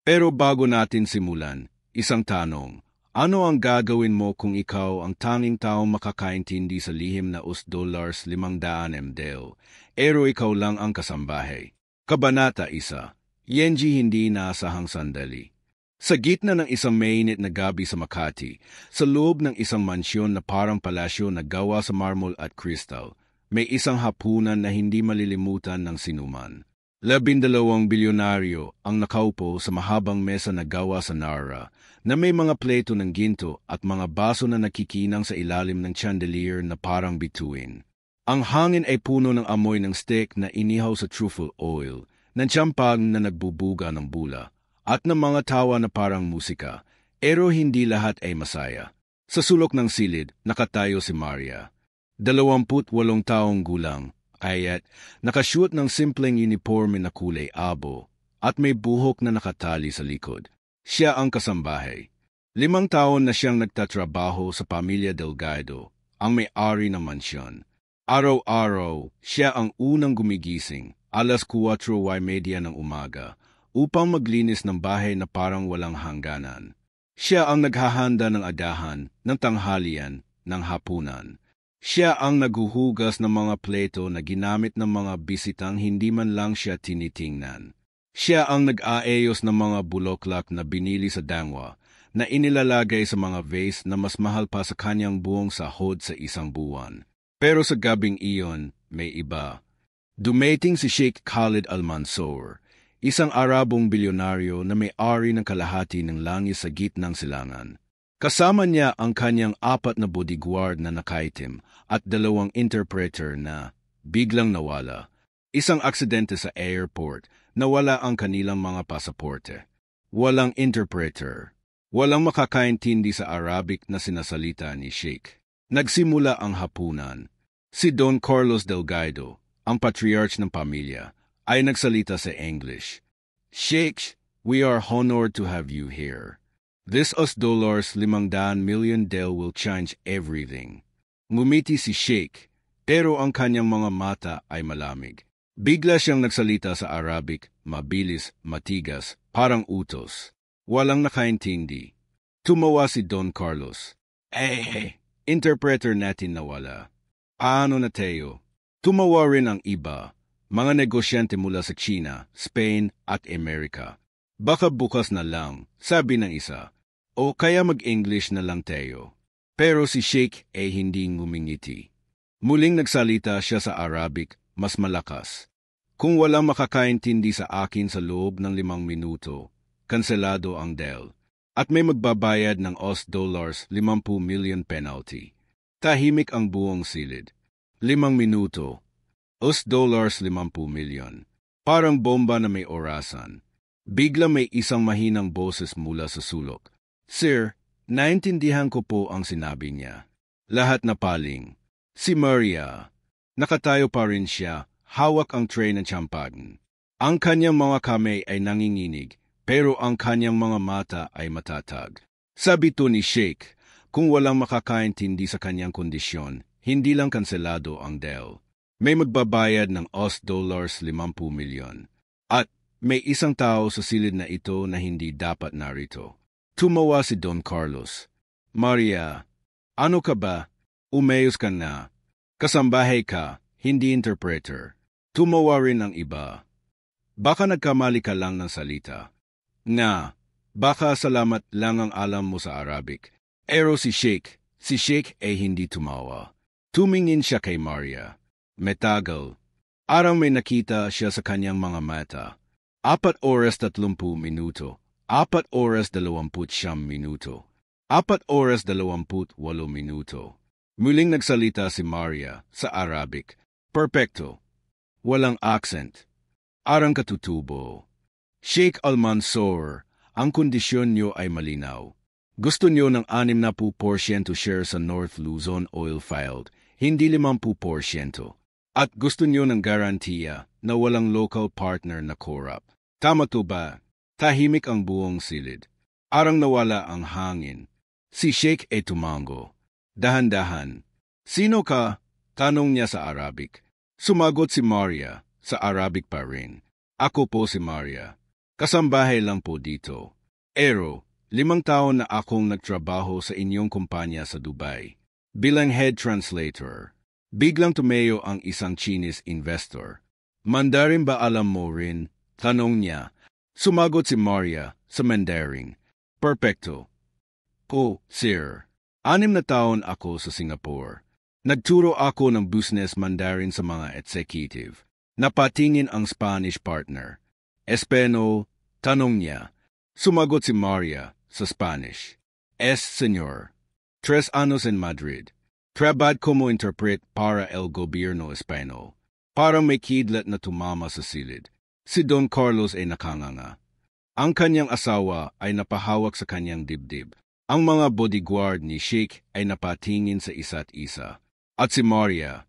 Pero bago natin simulan, isang tanong. Ano ang gagawin mo kung ikaw ang tanging taong makakaintindi sa lihim na $500 mdl? Ero ikaw lang ang kasambahay. Kabanata 1. Yenji hindi inaasahang sandali. Sa gitna ng isang mainit na gabi sa Makati, sa loob ng isang mansyon na parang palasyo na gawa sa marmol at kristal, may isang hapunan na hindi malilimutan ng sinuman. 12 bilyonaryo ang nakaupo sa mahabang mesa na gawa sa Nara, na may mga pleto ng ginto at mga baso na nakikinang sa ilalim ng chandelier na parang bituin. Ang hangin ay puno ng amoy ng steak na inihaw sa truffle oil, ng champagne na nagbubuga ng bula, at ng mga tawa na parang musika, pero hindi lahat ay masaya. Sa sulok ng silid, nakatayo si Maria. 28 taong gulang, ayat nakasuot ng simpleng uniforme na kulay abo at may buhok na nakatali sa likod. Siya ang kasambahay. 5 taon na siyang nagtatrabaho sa pamilya Delgado, ang may-ari ng mansyon. Araw-araw, siya ang unang gumigising, 4:30 ng umaga, upang maglinis ng bahay na parang walang hangganan. Siya ang naghahanda ng adahan, ng tanghalian, ng hapunan. Siya ang naguhugas ng mga pleto na ginamit ng mga bisitang hindi man lang siya tinitingnan. Siya ang nag-aayos ng mga bulaklak na binili sa dangwa, na inilalagay sa mga vase na mas mahal pa sa kanyang buong sahod sa isang buwan. Pero sa gabing iyon, may iba. Dumating si Sheikh Khalid Al-Mansour, isang Arabong bilyonaryo na may-ari ng kalahati ng langis sa gitnang silangan. Kasama niya ang kanyang 4 na bodyguard na nakaitim at 2 interpreter na biglang nawala. Isang aksidente sa airport, nawala ang kanilang mga pasaporte. Walang interpreter. Walang makakaintindi sa Arabic na sinasalita ni Sheikh. Nagsimula ang hapunan. Si Don Carlos Delgado, ang patriarch ng pamilya, ay nagsalita sa English. Sheikh, we are honored to have you here. This $500 million deal will change everything. Ngumiti si Sheikh, pero ang kanyang mga mata ay malamig. Bigla siyang nagsalita sa Arabic, mabilis, matigas, parang utos. Walang nakaintindi. Tumawa si Don Carlos. Interpreter natin nawala. Paano na tayo? Tumawa rin ang iba, mga negosyante mula sa China, Spain at Amerika. Baka bukas na lang, sabi ng isa. O kaya mag-English na lang tayo. Pero si Sheikh ay hindi ngumingiti. Muling nagsalita siya sa Arabic, mas malakas. Kung walang makakaintindi sa akin sa loob ng 5 minuto, kanselado ang deal. At may magbabayad ng $50 million penalty. Tahimik ang buong silid. 5 minuto. $50 million. Parang bomba na may orasan. Bigla may isang mahinang boses mula sa sulok. Sir, naintindihan ko po ang sinabi niya. Lahat na paling. Si Maria. Nakatayo pa rin siya, hawak ang tray ng champagne. Ang kanyang mga kamay ay nanginginig, pero ang kanyang mga mata ay matatag. Sabi to ni Sheikh, kung walang makakaintindi sa kanyang kondisyon, hindi lang kanselado ang deal. May magbabayad ng $50 million. At may isang tao sa silid na ito na hindi dapat narito. Tumawa si Don Carlos. Maria, ano ka ba? Umayos ka na. Kasambahay ka, hindi interpreter. Tumawa rin ang iba. Baka nagkamali ka lang ng salita. Nga, baka salamat lang ang alam mo sa Arabic. Pero si Sheikh ay hindi tumawa. Tumingin siya kay Maria. Metagal. Arang may nakita siya sa kanyang mga mata. 4:30 minuto. 4:29 minuto. 4:28 minuto. Muling nagsalita si Maria sa Arabic. Perfecto. Walang accent. Arang katutubo. Sheikh Al-Mansour, ang kondisyon niyo ay malinaw. Gusto niyo ng 60% share sa North Luzon Oil Field, hindi 50%. At gusto niyo ng garantiya na walang local partner na corrupt. Tama to ba? Tahimik ang buong silid. Arang nawala ang hangin. Si Sheikh ay tumango. Dahan-dahan. Sino ka? Tanong niya sa Arabic. Sumagot si Maria, sa Arabic pa rin. Ako po si Maria. Kasambahay lang po dito. Ero, 5 taon na akong nagtrabaho sa inyong kumpanya sa Dubai. Bilang head translator. Biglang tumayo ang isang Chinese investor. Mandarin ba alam mo rin? Tanong niya. Sumagot si Maria sa Mandarin. Perfecto. Oh, sir. 6 na taon ako sa Singapore. Nagturo ako ng business Mandarin sa mga executive. Napatingin ang Spanish partner. Espano, tanong niya. Sumagot si Maria sa Spanish. Señor. 3 años en Madrid. Trabajo como interpret para el gobierno español. Parang may kidlat na tumama sa silid. Si Don Carlos ay nakanganga. Ang kanyang asawa ay napahawak sa kanyang dibdib. Ang mga bodyguard ni Sheikh ay napatingin sa isa't isa. At si Maria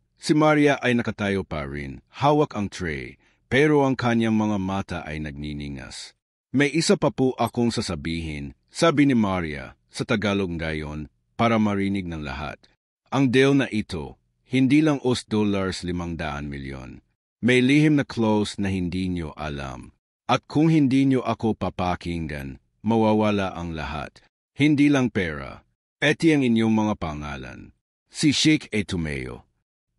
ay nakatayo pa rin, hawak ang tray, pero ang kanyang mga mata ay nagniningas. May isa pa po akong sasabihin, sabi ni Maria, sa Tagalog ngayon, para marinig ng lahat. Ang deal na ito, hindi lang $500 milyon. May lihim na clause na hindi nyo alam. At kung hindi nyo ako papakinggan, mawawala ang lahat. Hindi lang pera. Eti ang inyong mga pangalan. Si Sheikh ay tumayo.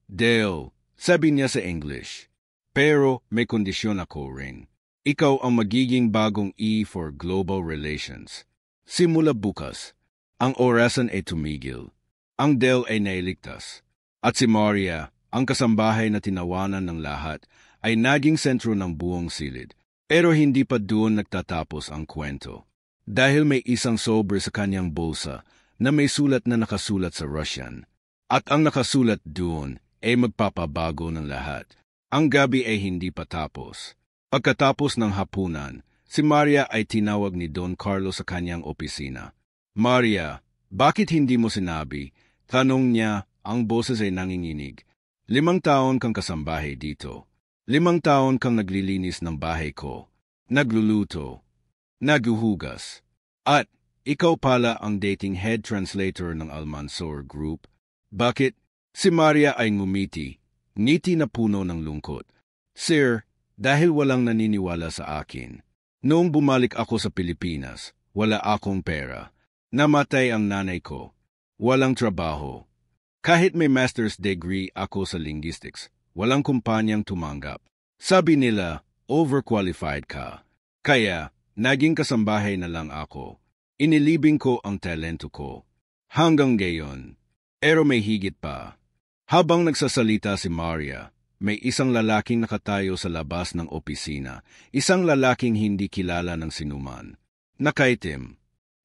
Deal, sabi niya sa English. Pero may kondisyon ako rin. Ikaw ang magiging bagong E for Global Relations. Simula bukas, ang orasan ay tumigil. Ang deal ay nailigtas. At si Maria, ang kasambahay na tinawanan ng lahat, ay naging sentro ng buong silid. Pero hindi pa doon nagtatapos ang kwento. Dahil may isang sobre sa kanyang bulsa na may sulat na nakasulat sa Russian. At ang nakasulat doon ay magpapabago ng lahat. Ang gabi ay hindi pa tapos. Pagkatapos ng hapunan, si Maria ay tinawag ni Don Carlos sa kanyang opisina. Maria, bakit hindi mo sinabi? Tanong niya, ang boses ay nanginginig. 5 taon kang kasambahay dito. 5 taon kang naglilinis ng bahay ko. Nagluluto. Naguhugas. At ikaw pala ang dating head translator ng Almansor Group. Bakit? Si Maria ay ngumiti, ngiti na puno ng lungkot. Sir, dahil walang naniniwala sa akin. Noong bumalik ako sa Pilipinas, wala akong pera. Namatay ang nanay ko. Walang trabaho. Kahit may master's degree ako sa linguistics, walang kumpanyang tumanggap. Sabi nila, overqualified ka. Kaya, naging kasambahay na lang ako. Inilibing ko ang talento ko. Hanggang ngayon. Pero may higit pa. Habang nagsasalita si Maria, may isang lalaking nakatayo sa labas ng opisina, isang lalaking hindi kilala ng sinuman. Nakaitim.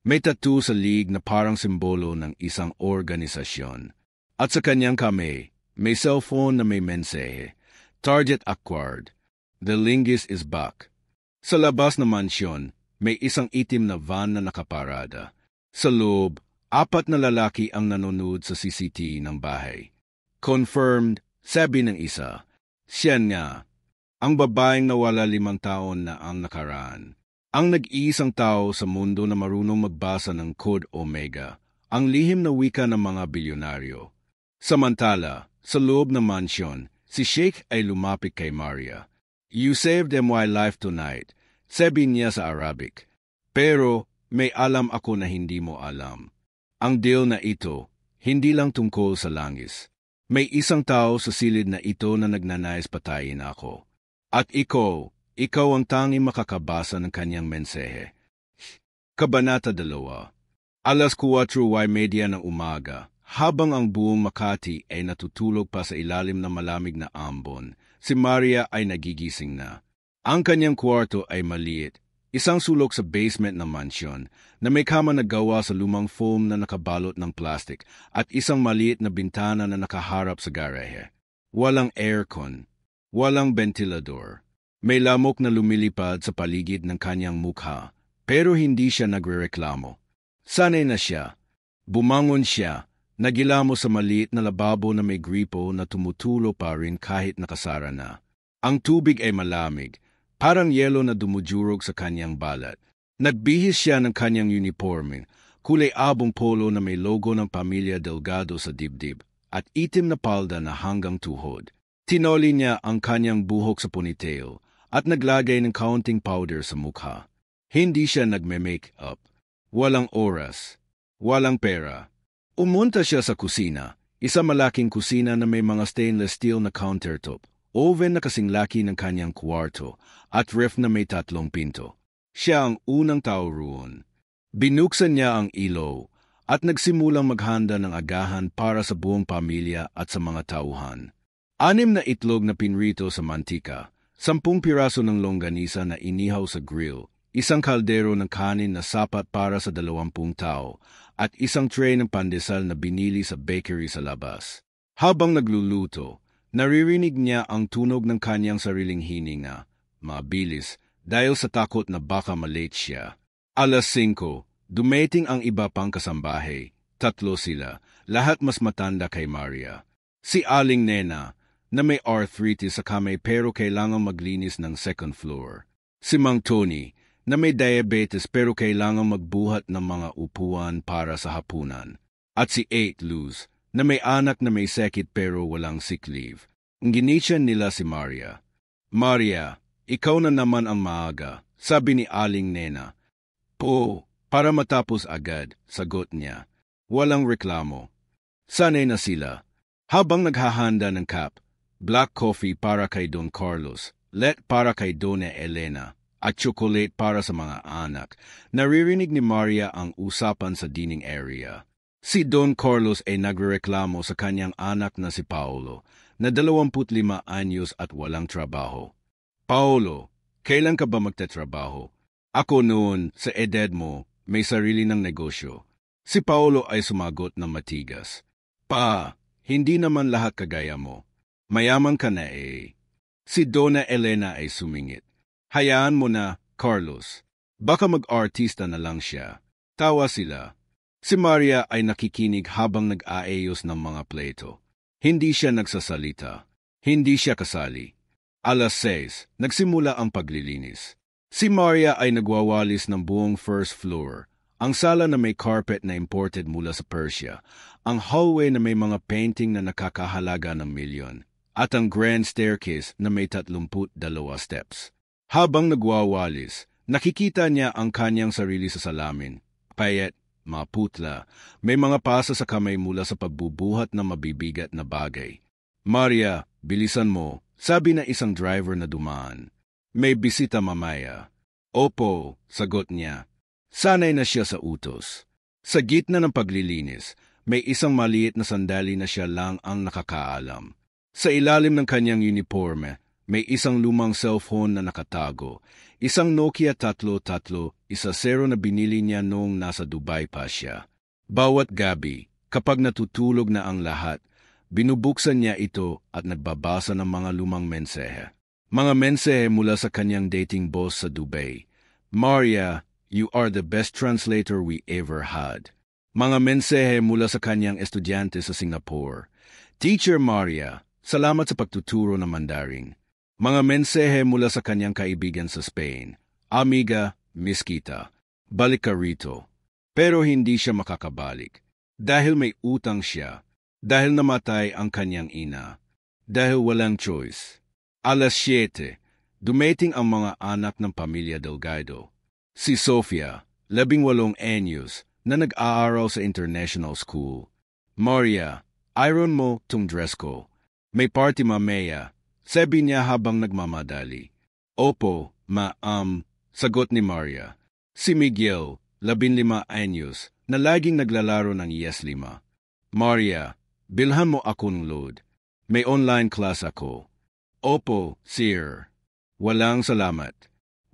May tattoo sa leeg na parang simbolo ng isang organisasyon. At sa kanyang kamay, may cellphone na may mensahe. Target acquired. The linguist is back. Sa labas ng mansyon, may isang itim na van na nakaparada. Sa loob, 4 na lalaki ang nanonood sa CCTV ng bahay. Confirmed, sabi ng isa. Siya nga, ang babaeng nawala 5 taon na ang nakaraan. Ang nag-iisang tao sa mundo na marunong magbasa ng Code Omega, ang lihim na wika ng mga bilyonaryo. Samantala, sa loob ng mansyon, si Sheikh ay lumapit kay Maria. You saved my life tonight, sabi niya sa Arabic. Pero may alam ako na hindi mo alam. Ang deal na ito, hindi lang tungkol sa langis. May isang tao sa silid na ito na nagnanais patayin ako. At ikaw ang tanging makakabasa ng kanyang mensahe. Kabanata 2. Alas 4:00 media ng umaga, habang ang buong Makati ay natutulog pa sa ilalim ng malamig na ambon, si Maria ay nagigising na. Ang kanyang kwarto ay maliit, isang sulok sa basement ng mansyon na may kama na gawa sa lumang foam na nakabalot ng plastic at isang maliit na bintana na nakaharap sa garahe. Walang aircon, walang ventilador. May lamok na lumilipad sa paligid ng kanyang mukha, pero hindi siya nagrereklamo. Sanay na siya. Bumangon siya, nagilamo sa maliit na lababo na may gripo na tumutulo pa rin kahit nakasara na. Ang tubig ay malamig, parang yelo na dumudurog sa kanyang balat. Nagbihis siya ng kanyang uniforme, kulay abong polo na may logo ng Pamilya Delgado sa dibdib, at itim na palda na hanggang tuhod. Tinoli niya ang kanyang buhok sa ponytail, at naglagay ng kaunting powder sa mukha. Hindi siya nagme-make-up. Walang oras. Walang pera. Umunta siya sa kusina, isa malaking kusina na may mga stainless steel na countertop, oven na kasing laki ng kanyang kwarto, at ref na may 3 pinto. Siya ang unang tao roon. Binuksan niya ang ilaw at nagsimulang maghanda ng agahan para sa buong pamilya at sa mga tauhan. 6 na itlog na pinrito sa mantika, 10 piraso ng longganisa na inihaw sa grill, isang kaldero ng kanin na sapat para sa 20 tao, at isang tray ng pandesal na binili sa bakery sa labas. Habang nagluluto, naririnig niya ang tunog ng kanyang sariling hininga, mabilis, dahil sa takot na baka malate siya. 5:00, dumating ang iba pang kasambahay. 3 sila, lahat mas matanda kay Maria. Si Aling Nena, na may arthritis sa kamay pero kailangang maglinis ng 2nd floor. Si Mang Tony, na may diabetes pero kailangang magbuhat ng mga upuan para sa hapunan. At si 8 Luz, na may anak na may sakit pero walang sick leave. Ginisyan nila si Maria. Maria, ikaw na naman ang maaga, sabi ni Aling Nena. Po, para matapos agad, sagot niya. Walang reklamo. Sanay na sila. Habang naghahanda ng cup, black coffee para kay Don Carlos, let para kay Dona Elena, at chocolate para sa mga anak, naririnig ni Maria ang usapan sa dining area. Si Don Carlos ay nagrereklamo sa kanyang anak na si Paolo, na 25 anyos at walang trabaho. Paolo, kailan ka ba magtatrabaho? Ako noon, sa edad mo, may sarili ng negosyo. Si Paolo ay sumagot ng matigas. Pa, hindi naman lahat kagaya mo. Mayaman ka na eh. Si Dona Elena ay sumingit. Hayaan mo na, Carlos. Baka mag-artista na lang siya. Tawa sila. Si Maria ay nakikinig habang nag-aayos ng mga plato. Hindi siya nagsasalita. Hindi siya kasali. 6:00, nagsimula ang paglilinis. Si Maria ay nagwawalis ng buong first floor, ang sala na may carpet na imported mula sa Persia, ang hallway na may mga painting na nakakahalaga ng milyon, at ang grand staircase na may 32 steps. Habang nagwawalis, nakikita niya ang kanyang sarili sa salamin, payat, maputla, may mga pasa sa kamay mula sa pagbubuhat ng mabibigat na bagay. Maria, bilisan mo, sabi na isang driver na dumaan. May bisita mamaya. Opo, sagot niya. Sanay na siya sa utos. Sa gitna ng paglilinis, may isang maliit na sandali na siya lang ang nakakaalam. Sa ilalim ng kanyang uniforme, may isang lumang cellphone na nakatago, isang Nokia 3310 na binili niya noong nasa Dubai pa siya. Bawat gabi, kapag natutulog na ang lahat, binubuksan niya ito at nagbabasa ng mga lumang mensahe. Mga mensahe mula sa kanyang dating boss sa Dubai. Maria, you are the best translator we ever had. Mga mensahe mula sa kanyang estudyante sa Singapore. Teacher Maria, salamat sa pagtuturo ng Mandarin. Mga mensahe mula sa kanyang kaibigan sa Spain. Amiga, miss kita. Balik ka rito. Pero hindi siya makakabalik. Dahil may utang siya. Dahil namatay ang kanyang ina. Dahil walang choice. 7:00, dumating ang mga anak ng pamilya Delgado. Si Sofia, 18 anyos, na nag-aaral sa international school. Maria, iron mo tong dress ko. May party mamaya, sabi niya habang nagmamadali. Opo, sagot ni Maria. Si Miguel, 15 anyos, na laging naglalaro ng Yes 5. Maria, bilhan mo akong load. May online class ako. Opo, sir. Walang salamat.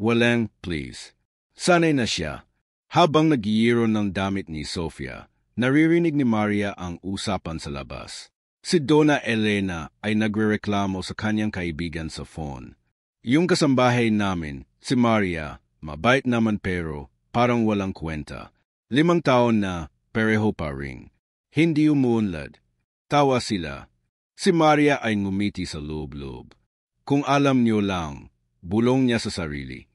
Walang please. Sanay na siya. Habang nag-iiro ng damit ni Sofia, naririnig ni Maria ang usapan sa labas. Si Dona Elena ay nagrereklamo sa kanyang kaibigan sa phone. Yung kasambahay namin, si Maria, mabait naman pero parang walang kwenta. 5 taon na, pareho pa ring. Hindi umuunlad. Tawa sila. Si Maria ay ngumiti sa loob-loob. Kung alam niyo lang, bulong niya sa sarili.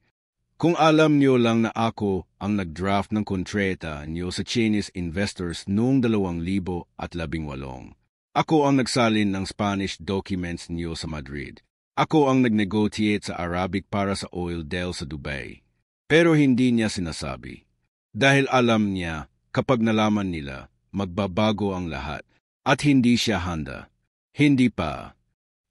Kung alam niyo lang na ako ang nag-draft ng kontrata niyo sa Chinese investors noong 2018. Ako ang nagsalin ng Spanish documents niyo sa Madrid. Ako ang nag-negotiate sa Arabic para sa oil deal sa Dubai. Pero hindi niya sinasabi. Dahil alam niya, kapag nalaman nila, magbabago ang lahat. At hindi siya handa. Hindi pa.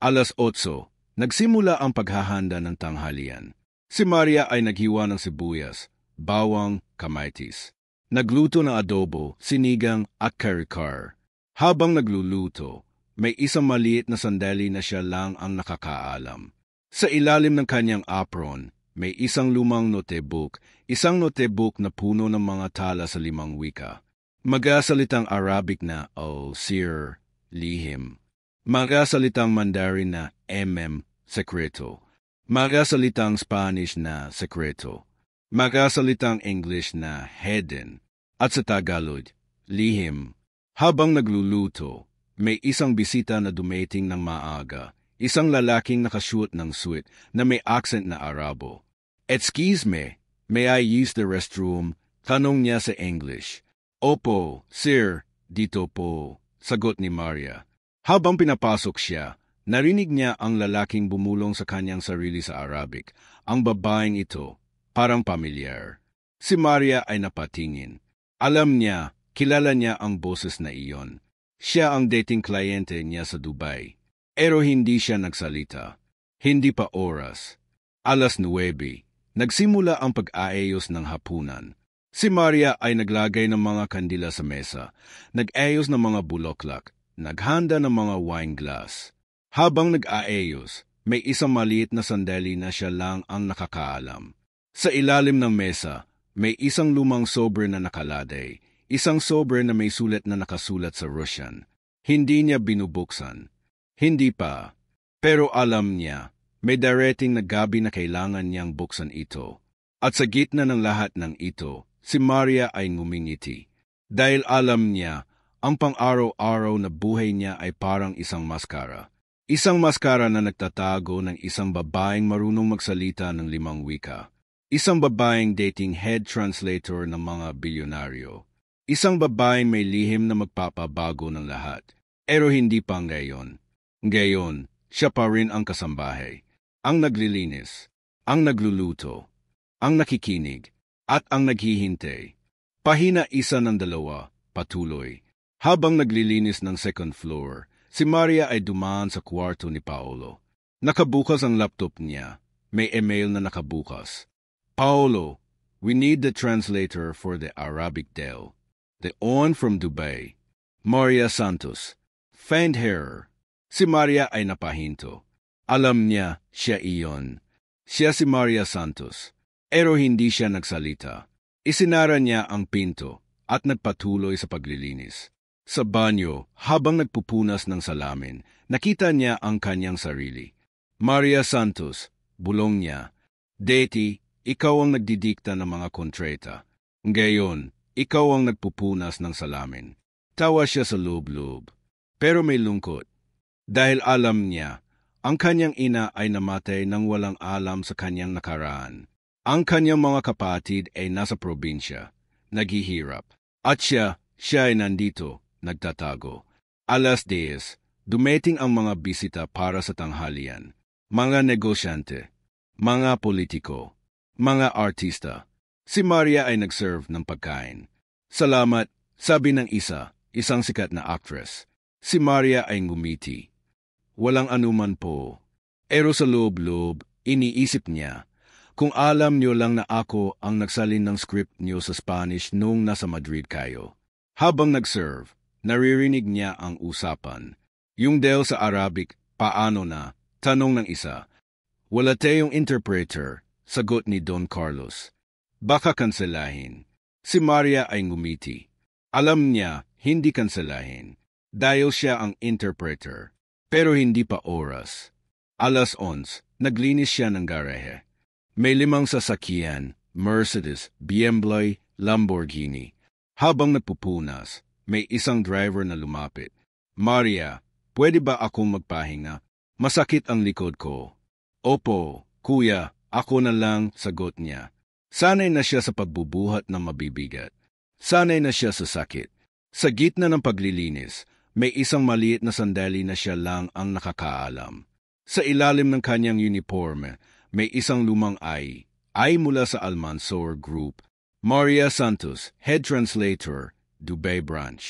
8:00, nagsimula ang paghahanda ng tanghalian. Si Maria ay naghiwa ng sibuyas, bawang, kamatis. Nagluto ng adobo, sinigang at kare-kare. Habang nagluluto, may isang maliit na sandali na siya lang ang nakakaalam. Sa ilalim ng kanyang apron, may isang lumang notebook, isang notebook na puno ng mga tala sa 5 wika. Magasalitang Arabic na sir, lihim. Magasalitang Mandarin na sekreto. Magasalitang Spanish na sekreto. Magasalitang English na hidden. At sa Tagalog, lihim. Habang nagluluto, may isang bisita na dumating ng maaga, isang lalaking nakasuot ng suit na may accent na Arabo. "Excuse me, may I use the restroom?" Tanong niya sa English. "Opo, sir, dito po," sagot ni Maria. Habang pinapasok siya, narinig niya ang lalaking bumulong sa kanyang sarili sa Arabic. Ang babaeng ito, parang pamilyar. Si Maria ay napatingin. Alam niya, kilala niya ang boses na iyon. Siya ang dating kliyente niya sa Dubai. Pero hindi siya nagsalita. Hindi pa oras. 9:00, nagsimula ang pag-aayos ng hapunan. Si Maria ay naglagay ng mga kandila sa mesa, nag-ayos ng mga bulaklak, naghanda ng mga wine glass. Habang nag-aayos, may isang maliit na sandali na siya lang ang nakakaalam. Sa ilalim ng mesa, may isang lumang sobre na nakaladay, isang sobre na may sulat na nakasulat sa Russian. Hindi niya binubuksan. Hindi pa. Pero alam niya, may darating na gabi na kailangan niyang buksan ito. At sa gitna ng lahat ng ito, si Maria ay ngumingiti. Dahil alam niya, ang pang-araw-araw na buhay niya ay parang isang maskara. Isang maskara na nagtatago ng isang babaeng marunong magsalita ng 5 wika. Isang babaeng dating head translator ng mga bilyonaryo. Isang babaeng may lihim na magpapabago ng lahat. Pero hindi pa ngayon. Ngayon, siya pa rin ang kasambahay. Ang naglilinis, ang nagluluto, ang nakikinig, at ang naghihintay. Pahina 1 ng 2, patuloy. Habang naglilinis ng second floor, si Maria ay dumaan sa kwarto ni Paolo. Nakabukas ang laptop niya. May email na nakabukas. "Paolo, we need the translator for the Arabic deal. The one from Dubai. Maria Santos. Find her." Si Maria ay napahinto. Alam niya, siya iyon. Siya si Maria Santos. Pero hindi siya nagsalita. Isinara niya ang pinto at nagpatuloy sa paglilinis. Sa banyo, habang nagpupunas ng salamin, nakita niya ang kanyang sarili. "Maria Santos," bulong niya. "Deti, ikaw ang nagdidikta ng mga kontrata. Ngayon, ikaw ang nagpupunas ng salamin." Tawa siya sa loob-loob. Pero may lungkot. Dahil alam niya, ang kanyang ina ay namatay nang walang alam sa kanyang nakaraan. Ang kanyang mga kapatid ay nasa probinsya, naghihirap. At siya ay nandito, nagtatago. 10:00, dumating ang mga bisita para sa tanghalian. Mga negosyante, mga politiko, mga artista. Si Maria ay nag-serve ng pagkain. "Salamat," sabi ng isang sikat na actress. Si Maria ay ngumiti. "Walang anuman po." Pero sa loob-loob, iniisip niya, kung alam niyo lang na ako ang nagsalin ng script niyo sa Spanish nung nasa Madrid kayo. Habang nag-serve, naririnig niya ang usapan. Yung deal sa Arabic, paano na? Tanong ng isa. "Wala tayong interpreter," sagot ni Don Carlos. "Baka kanselahin." Si Maria ay ngumiti. Alam niya, hindi kanselahin. Dahil siya ang interpreter. Pero hindi pa oras. 11:00, naglinis siya ng garahe. May 5 sasakyan, Mercedes, BMW, Lamborghini. Habang nagpupunas, may isang driver na lumapit. "Maria, pwede ba akong magpahinga? Masakit ang likod ko." "Opo, kuya, ako na lang," sagot niya. Sanay na siya sa pagbubuhat ng mabibigat. Sanay na siya sa sakit. Sa gitna ng paglilinis, may isang maliit na sandali na siya lang ang nakakaalam. Sa ilalim ng kanyang uniforme, may isang lumang ay mula sa Almansor Group. Maria Santos, Head Translator, Dubai Branch.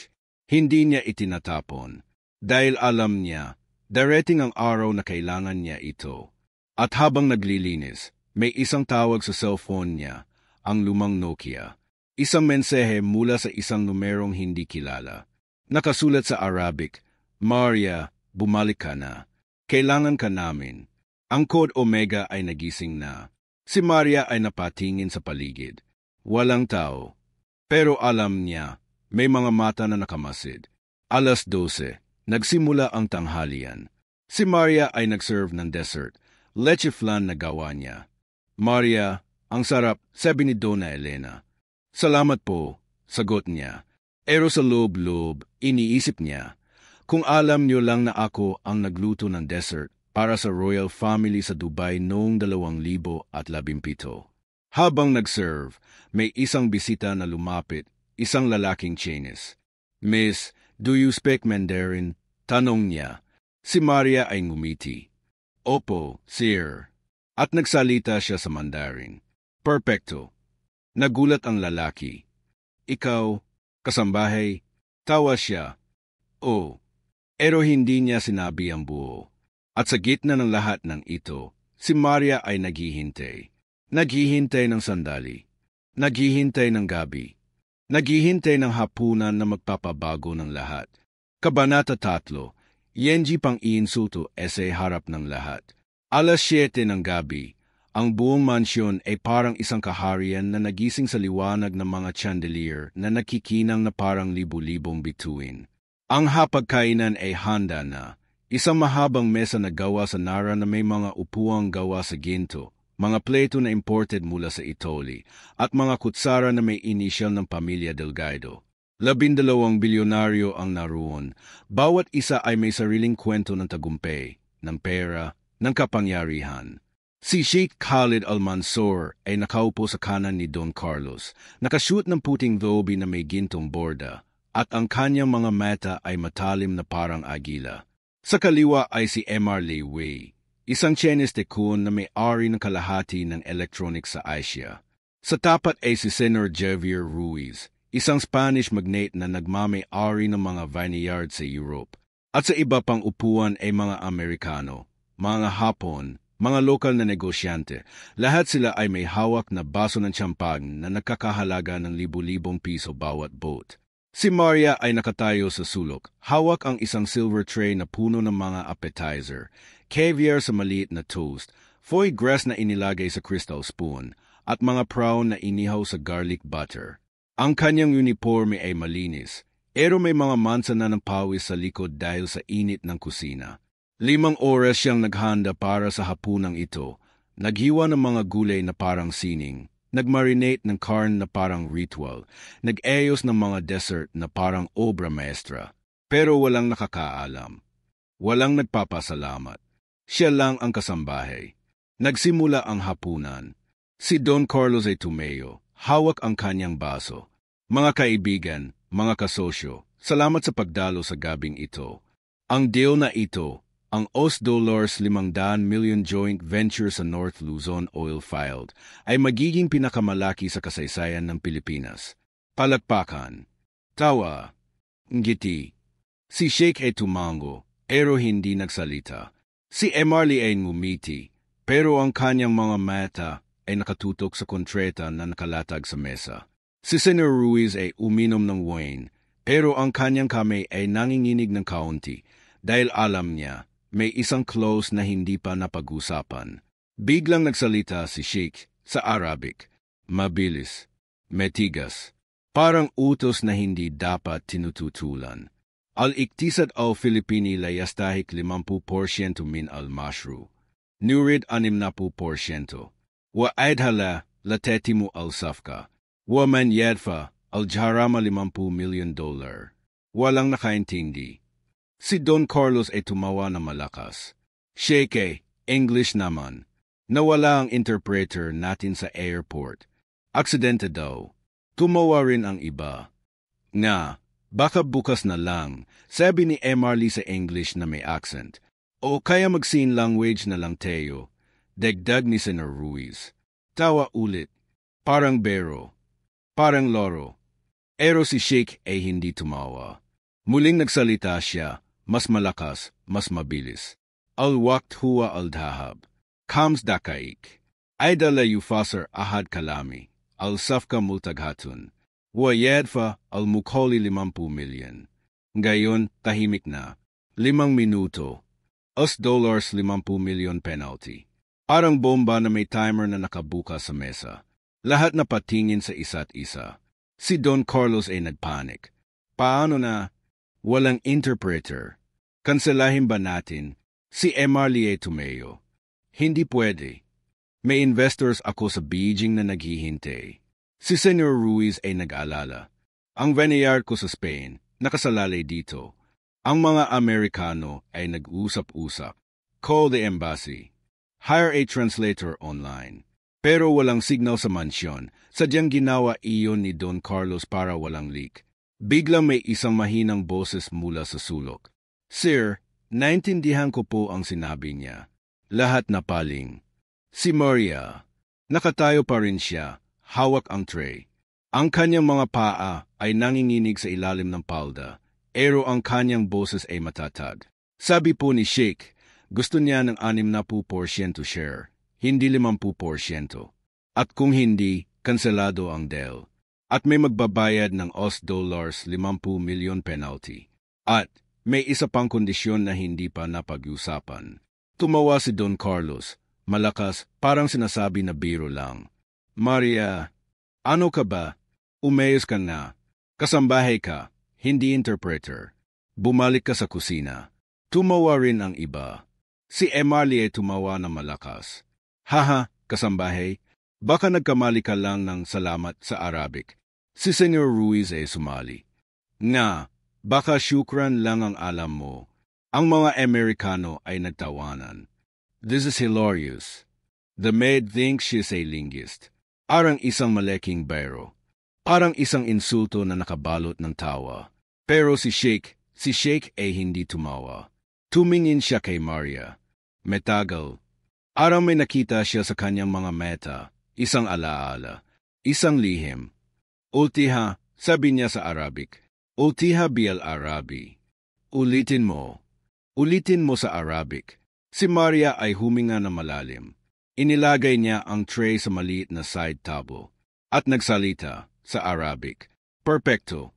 Hindi niya itinatapon. Dahil alam niya, darating ang araw na kailangan niya ito. At habang naglilinis, may isang tawag sa cellphone niya, ang lumang Nokia. Isang mensahe mula sa isang numerong hindi kilala. Nakasulat sa Arabic, Maria, bumalik ka na. Kailangan ka namin. Ang code Omega ay nagising na. Si Maria ay napatingin sa paligid. Walang tao. Pero alam niya, may mga mata na nakamasid. 12:00, nagsimula ang tanghalian. Si Maria ay nag-serve ng dessert, leche flan na gawa niya. Maria, ang sarap, sabi ni Donna Elena. Salamat po, sagot niya. Pero sa loob-loob, iniisip niya, kung alam niyo lang na ako ang nagluto ng dessert para sa royal family sa Dubai noong 2017. Habang nag-serve, may isang bisita na lumapit, isang lalaking Chinese. Miss, do you speak Mandarin? Tanong niya. Si Maria ay ngumiti. Opo, sir. At nagsalita siya sa Mandarin. Perfecto. Nagulat ang lalaki. Ikaw, kasambahay, tawa siya. Oh. Pero hindi niya sinabi ang buo. At sa gitna ng lahat ng ito, si Maria ay naghihintay. Naghihintay ng sandali. Naghihintay ng gabi. Naghihintay ng hapunan na magpapabago ng lahat. Kabanata 3, Yenji pang-iinsulto essay harap ng lahat. 7:00 ng gabi, ang buong mansyon ay parang isang kaharian na nagising sa liwanag ng mga chandelier na nakikinang na parang libu-libong bituin. Ang hapagkainan ay handa na. Isang mahabang mesa na gawa sa Nara na may mga upuang gawa sa ginto, mga plato na imported mula sa Italy, at mga kutsara na may inisyal ng pamilya Delgado. 12 bilyonaryo ang naroon. Bawat isa ay may sariling kwento ng tagumpay, ng pera, ng kapangyarihan. Si Sheikh Khalid Al-Mansur ay nakaupo sa kanan ni Don Carlos, nakashoot ng puting thobe na may gintong borda, at ang kanyang mga mata ay matalim na parang agila. Sa kaliwa ay si Mr. Li Wei, isang Chinese tycoon na may-ari ng kalahati ng electronics sa Asia. Sa tapat ay si Senor Javier Ruiz, isang Spanish magnate na nagmamay-ari ng mga vineyard sa Europe. At sa iba pang upuan ay mga Amerikano, mga Hapon, mga lokal na negosyante. Lahat sila ay may hawak na baso ng champagne na nagkakahalaga ng libu-libong piso bawat boat. Si Maria ay nakatayo sa sulok, hawak ang isang silver tray na puno ng mga appetizer, caviar sa maliit na toast, foie gras na inilagay sa crystal spoon, at mga prawn na inihaw sa garlic butter. Ang kanyang uniforme ay malinis, pero may mga mansa na ng pawis sa likod dahil sa init ng kusina. 5 oras siyang naghanda para sa hapunang ito, naghiwa ng mga gulay na parang sining, nagmarinate ng karn na parang ritual, nag-ayos ng mga dessert na parang obra maestra. Pero walang nakakaalam. Walang nagpapasalamat. Siya lang ang kasambahay. Nagsimula ang hapunan. Si Don Carlos ay tumayo, hawak ang kanyang baso. Mga kaibigan, mga kasosyo, salamat sa pagdalo sa gabing ito. Ang deal na ito, ang $500 million joint venture sa North Luzon Oil Field ay magiging pinakamalaki sa kasaysayan ng Pilipinas. Palakpakan. Tawa. Ngiti. Si Sheikh ay tumango, pero hindi nagsalita. Si Emarly ay ngumiti, pero ang kanyang mga mata ay nakatutok sa kontreta na nakalatag sa mesa. Si Senor Ruiz ay uminom ng wine, pero ang kanyang kamay ay nanginginig ng kaunti dahil alam niya, may isang clause na hindi pa napag-usapan. Biglang nagsalita si Sheikh sa Arabic. Mabilis, metigas, parang utos na hindi dapat tinututulan. Al-iktisad al-Filipini layastahik 50% min al-mashru. Nurid 60%. Wa aidhala latetimu al-safka. Wa man yadfa al-jarama $50 million. Walang nakaintindi. Si Don Carlos ay tumawa na malakas. Sheikh, English naman. Nawala ang interpreter natin sa airport. Aksidente daw. Tumawa rin ang iba. Nga, baka bukas na lang, sabi ni Emarly sa English na may accent. O kaya mag-scene language na lang Teo, dagdag ni Senator Ruiz. Tawa ulit, parang bero, parang loro. Pero si Sheikh ay hindi tumawa. Muling nagsalita siya, mas malakas, mas mabilis. Al-waqt huwa al-dhahab. Kams dakaik. Ay dala yufasar ahad kalami. Al-safka multaghatun. Wa yadfa al-mukholi 50 milyon. Ngayon, tahimik na. 5 minuto. $50 milyon penalty. Parang bomba na may timer na nakabuka sa mesa. Lahat na patingin sa isa't isa. Si Don Carlos ay nagpanik. Paano na? Walang interpreter. Kanselahin ba natin? Si Emarlie Tumeo. Hindi pwede. May investors ako sa Beijing na naghihintay. Si Senor Ruiz ay nag-alala. Ang vineyard ko sa Spain, nakasalalay dito. Ang mga Amerikano ay nag-usap-usap. Call the embassy. Hire a translator online. Pero walang signal sa mansyon. Sadyang ginawa iyon ni Don Carlos para walang leak. Biglang may isang mahinang boses mula sa sulok. Sir, naintindihan ko po ang sinabi niya. Lahat na paling. Si Maria. Nakatayo pa rin siya. Hawak ang tray. Ang kanyang mga paa ay nanginginig sa ilalim ng palda. Pero ang kanyang boses ay matatag. Sabi po ni Sheikh, gusto niya ng 60% share, hindi 50%. At kung hindi, kanselado ang deal. At may magbabayad ng $50 milyon penalty. At may isa pang kondisyon na hindi pa napag-usapan. Tumawa si Don Carlos, malakas, parang sinasabi na biro lang. Maria, ano ka ba? Umayos ka na. Kasambahay ka. Hindi interpreter. Bumalik ka sa kusina. Tumawa rin ang iba. Si Emarlie tumawa na malakas. Haha, kasambahay, baka nagkamali ka lang ng salamat sa Arabic. Si Senor Ruiz ay sumali. Nga, baka syukran lang ang alam mo. Ang mga Amerikano ay nagtawanan. This is hilarious. The maid thinks she's a linguist. Parang isang malaking biro. Parang isang insulto na nakabalot ng tawa. Pero si Sheikh ay hindi tumawa. Tumingin siya kay Maria. Metagal. Parang may nakita siya sa kanyang mga meta. Isang alaala. Isang lihim. Ultiha, sabi niya sa Arabic. Ultiha bil Arabi. Ulitin mo. Ulitin mo sa Arabic. Si Maria ay huminga na malalim. Inilagay niya ang tray sa maliit na side table. At nagsalita sa Arabic. Perfecto.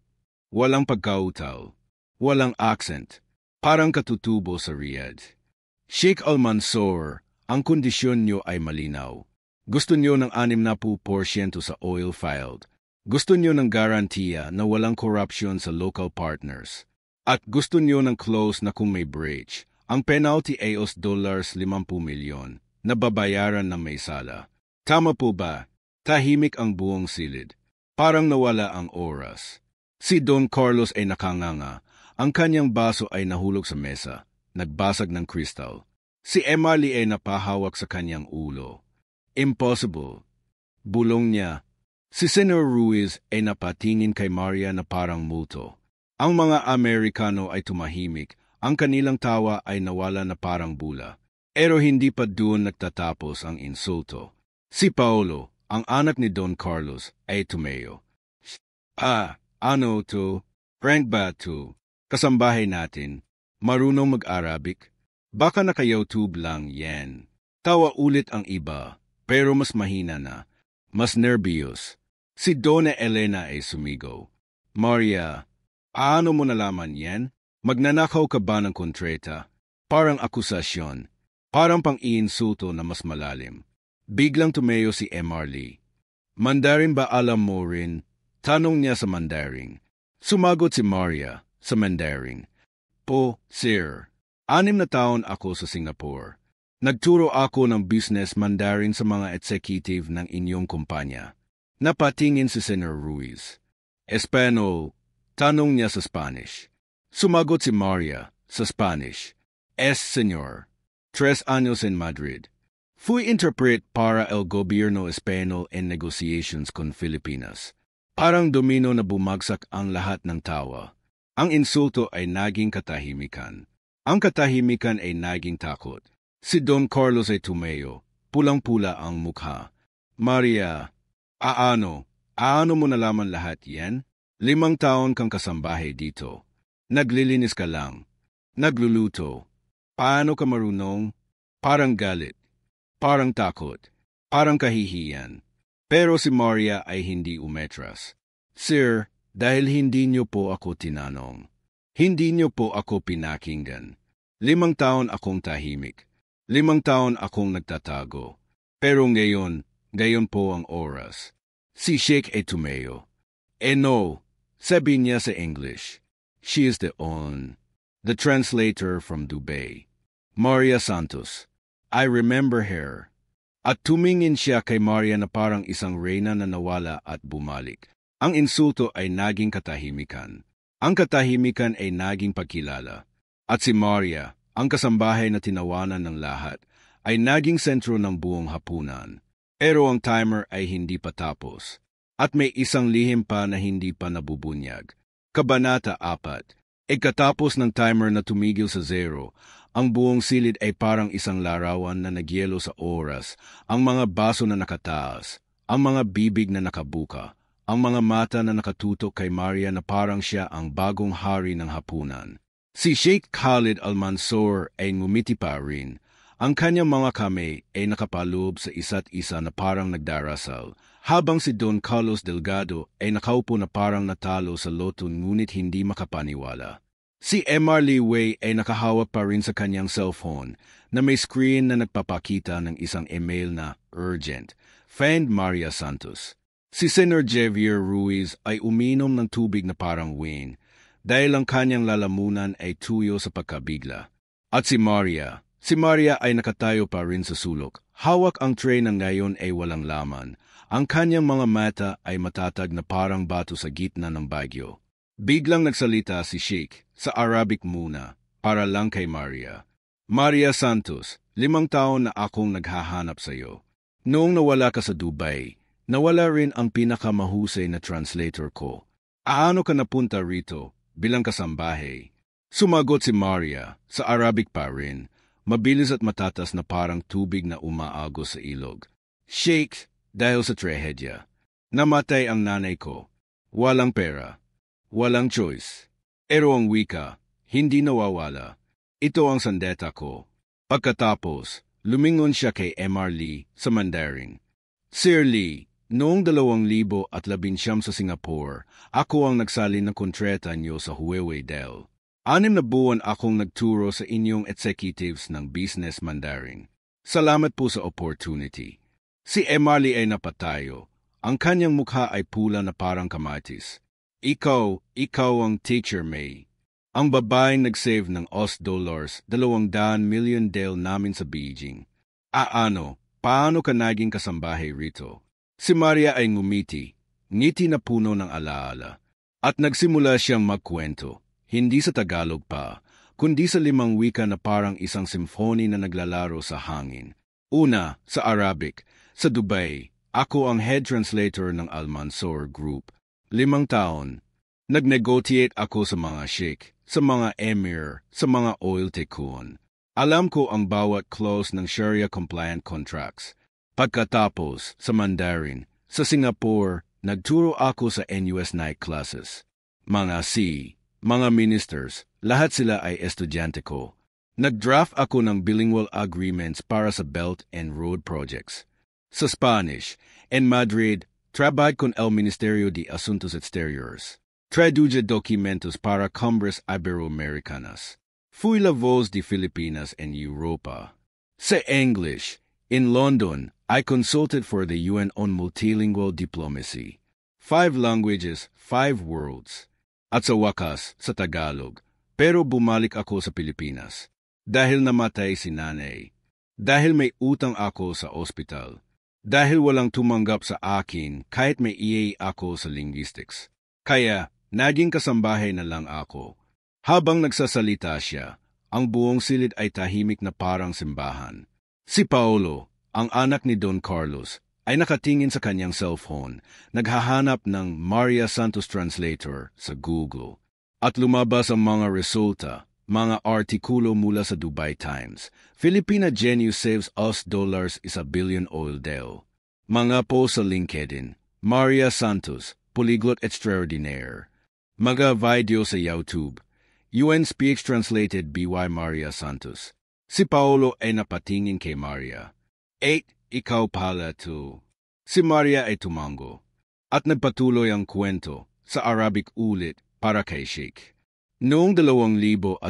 Walang pagkautal. Walang accent. Parang katutubo sa Riyadh. Sheikh Al-Mansour, ang kondisyon niyo ay malinaw. Gusto niyo ng 60% sa oil field. Gusto niyo ng garantiya na walang corruption sa local partners. At gusto niyo ng clause na kung may breach, ang penalty ay $50 milyon na babayaran ng may sala. Tama po ba? Tahimik ang buong silid. Parang nawala ang oras. Si Don Carlos ay nakanganga. Ang kanyang baso ay nahulog sa mesa. Nagbasag ng kristal. Si Emarlie ay napahawak sa kanyang ulo. Impossible. Bulong niya. Si Senor Ruiz ay napatingin kay Maria na parang multo. Ang mga Amerikano ay tumahimik. Ang kanilang tawa ay nawala na parang bula. Pero hindi pa doon nagtatapos ang insulto. Si Paolo, ang anak ni Don Carlos, ay tumeo. Ano to? Prank ba to? Kasambahay natin. Marunong mag-Arabic? Baka naka-YouTube lang yan. Tawa ulit ang iba, pero mas mahina na. Mas nervyos. Si Dona Elena ay sumigaw. Maria, paano mo nalaman yan? Magnanakaw ka ba ng kontreta? Parang akusasyon. Parang pang-iinsulto na mas malalim. Biglang tumeo si Emarlie. Mandarin ba alam mo rin? Tanong niya sa Mandarin. Sumagot si Maria sa Mandarin. Po, sir. 6 na taon ako sa Singapore. Nagturo ako ng business Mandarin sa mga executive ng inyong kumpanya. Napatingin si Senor Ruiz. Espanol. Tanong niya sa Spanish. Sumagot si Maria sa Spanish. Señor. 3 años en Madrid. Fui interpret para el gobierno español en negotiations con Filipinas. Parang domino na bumagsak ang lahat ng tawa. Ang insulto ay naging katahimikan. Ang katahimikan ay naging takot. Si Don Carlos ay tumayo, pulang-pula ang mukha. Maria, aano mo nalaman lahat yan? 5 taon kang kasambahay dito. Naglilinis ka lang. Nagluluto. Paano ka marunong? Parang galit. Parang takot. Parang kahihiyan. Pero si Maria ay hindi umetras. Sir, dahil hindi niyo po ako tinanong. Hindi niyo po ako pinakinggan. 5 taon akong tahimik. 5 taon akong nagtatago. Pero ngayon po ang oras. Si Sheikh ay tumayo. No, sabi niya sa English. She is the translator from Dubai. Maria Santos. I remember her. At tumingin siya kay Maria na parang isang reyna na nawala at bumalik. Ang insulto ay naging katahimikan. Ang katahimikan ay naging pagkilala. At si Maria, ang kasambahay na tinawanan ng lahat, ay naging sentro ng buong hapunan. Pero ang timer ay hindi pa tapos. At may isang lihim pa na hindi pa nabubunyag. Kabanata 4. Ikatapos ng timer na tumigil sa 0, ang buong silid ay parang isang larawan na nagyelo sa oras, ang mga baso na nakataas, ang mga bibig na nakabuka, ang mga mata na nakatutok kay Maria na parang siya ang bagong hari ng hapunan. Si Sheikh Khalid Al-Mansour ay ngumiti pa rin. Ang kanyang mga kamay ay nakapaloob sa isa't isa na parang nagdarasal, habang si Don Carlos Delgado ay nakaupo na parang natalo sa loto ngunit hindi makapaniwala. Si Mr. Lee Wei ay nakahawak pa rin sa kanyang cellphone na may screen na nagpapakita ng isang email na urgent, Find Maria Santos. Si Senator Javier Ruiz ay uminom ng tubig na parang wine dahil ang kanyang lalamunan ay tuyo sa pagkabigla. At si Maria ay nakatayo pa rin sa sulok. Hawak ang tray na ngayon ay walang laman. Ang kanyang mga mata ay matatag na parang bato sa gitna ng bagyo. Biglang nagsalita si Sheikh sa Arabic muna para lang kay Maria. Maria Santos, 5 taon na akong naghahanap sa iyo. Noong nawala ka sa Dubai, nawala rin ang pinakamahusay na translator ko. Aano ka napunta rito bilang kasambahay? Sumagot si Maria sa Arabic pa rin. Mabilis at matatas na parang tubig na umaagos sa ilog. Sheikh, dahil sa trahedya. Namatay ang nanay ko. Walang pera. Walang choice. Pero ang wika, hindi nawawala. Ito ang sandeta ko. Pagkatapos, lumingon siya kay Mr. Lee sa Mandarin. Sir Lee, noong 2019 sa Singapore, ako ang nagsalin ng kontrata niyo sa Huawei Dell. 6 na buwan akong nagturo sa inyong executives ng business Mandarin. Salamat po sa opportunity. Si Mr. Lee ay napatayo. Ang kanyang mukha ay pula na parang kamatis. Ikaw ang Teacher May. Ang babaeng nag-save ng $200 million deal namin sa Beijing. Paano ka naging kasambahay rito? Si Maria ay ngumiti, ngiti na puno ng alaala. At nagsimula siyang magkwento. Hindi sa Tagalog pa, kundi sa 5 wika na parang isang symphony na naglalaro sa hangin. Una, sa Arabic. Sa Dubai, ako ang head translator ng Al-Mansour Group. 5 taon. Nag-negotiate ako sa mga sheikh, sa mga emir, sa mga oil tycoon. Alam ko ang bawat clause ng Sharia-compliant contracts. Pagkatapos, sa Mandarin, sa Singapore, nagturo ako sa NUS night classes. Mga ministers, lahat sila ay estudyante ko. Nag-draft ako ng bilingual agreements para sa Belt and Road projects. Sa Spanish, en Madrid, trabajé con el Ministerio de Asuntos Exteriores. Traduce documentos para Cumbres Iberoamericanas. Fui la voz de Filipinas en Europa. Sa English, in London, I consulted for the UN on multilingual diplomacy. 5 languages, 5 worlds. At sa wakas, sa Tagalog. Pero bumalik ako sa Pilipinas. Dahil namatay si nanay. Dahil may utang ako sa ospital. Dahil walang tumanggap sa akin kahit may EA ako sa linguistics. Kaya, naging kasambahay na lang ako. Habang nagsasalita siya, ang buong silid ay tahimik na parang simbahan. Si Paolo, ang anak ni Don Carlos, ay nakatingin sa kanyang cellphone, naghahanap ng Maria Santos Translator sa Google. At lumabas ang mga resulta, mga artikulo mula sa Dubai Times. Filipina genius saves US dollars is a billion oil deal. Mga post sa LinkedIn. Maria Santos, polyglot extraordinaire. Mga video sa YouTube. UN speaks translated by Maria Santos. Si Paolo ay napatingin kay Maria. 8. Ikaw pala to. Si Maria ay tumango. At nagpatuloy ang kwento sa Arabic ulit para kay Sheikh. Noong 2018,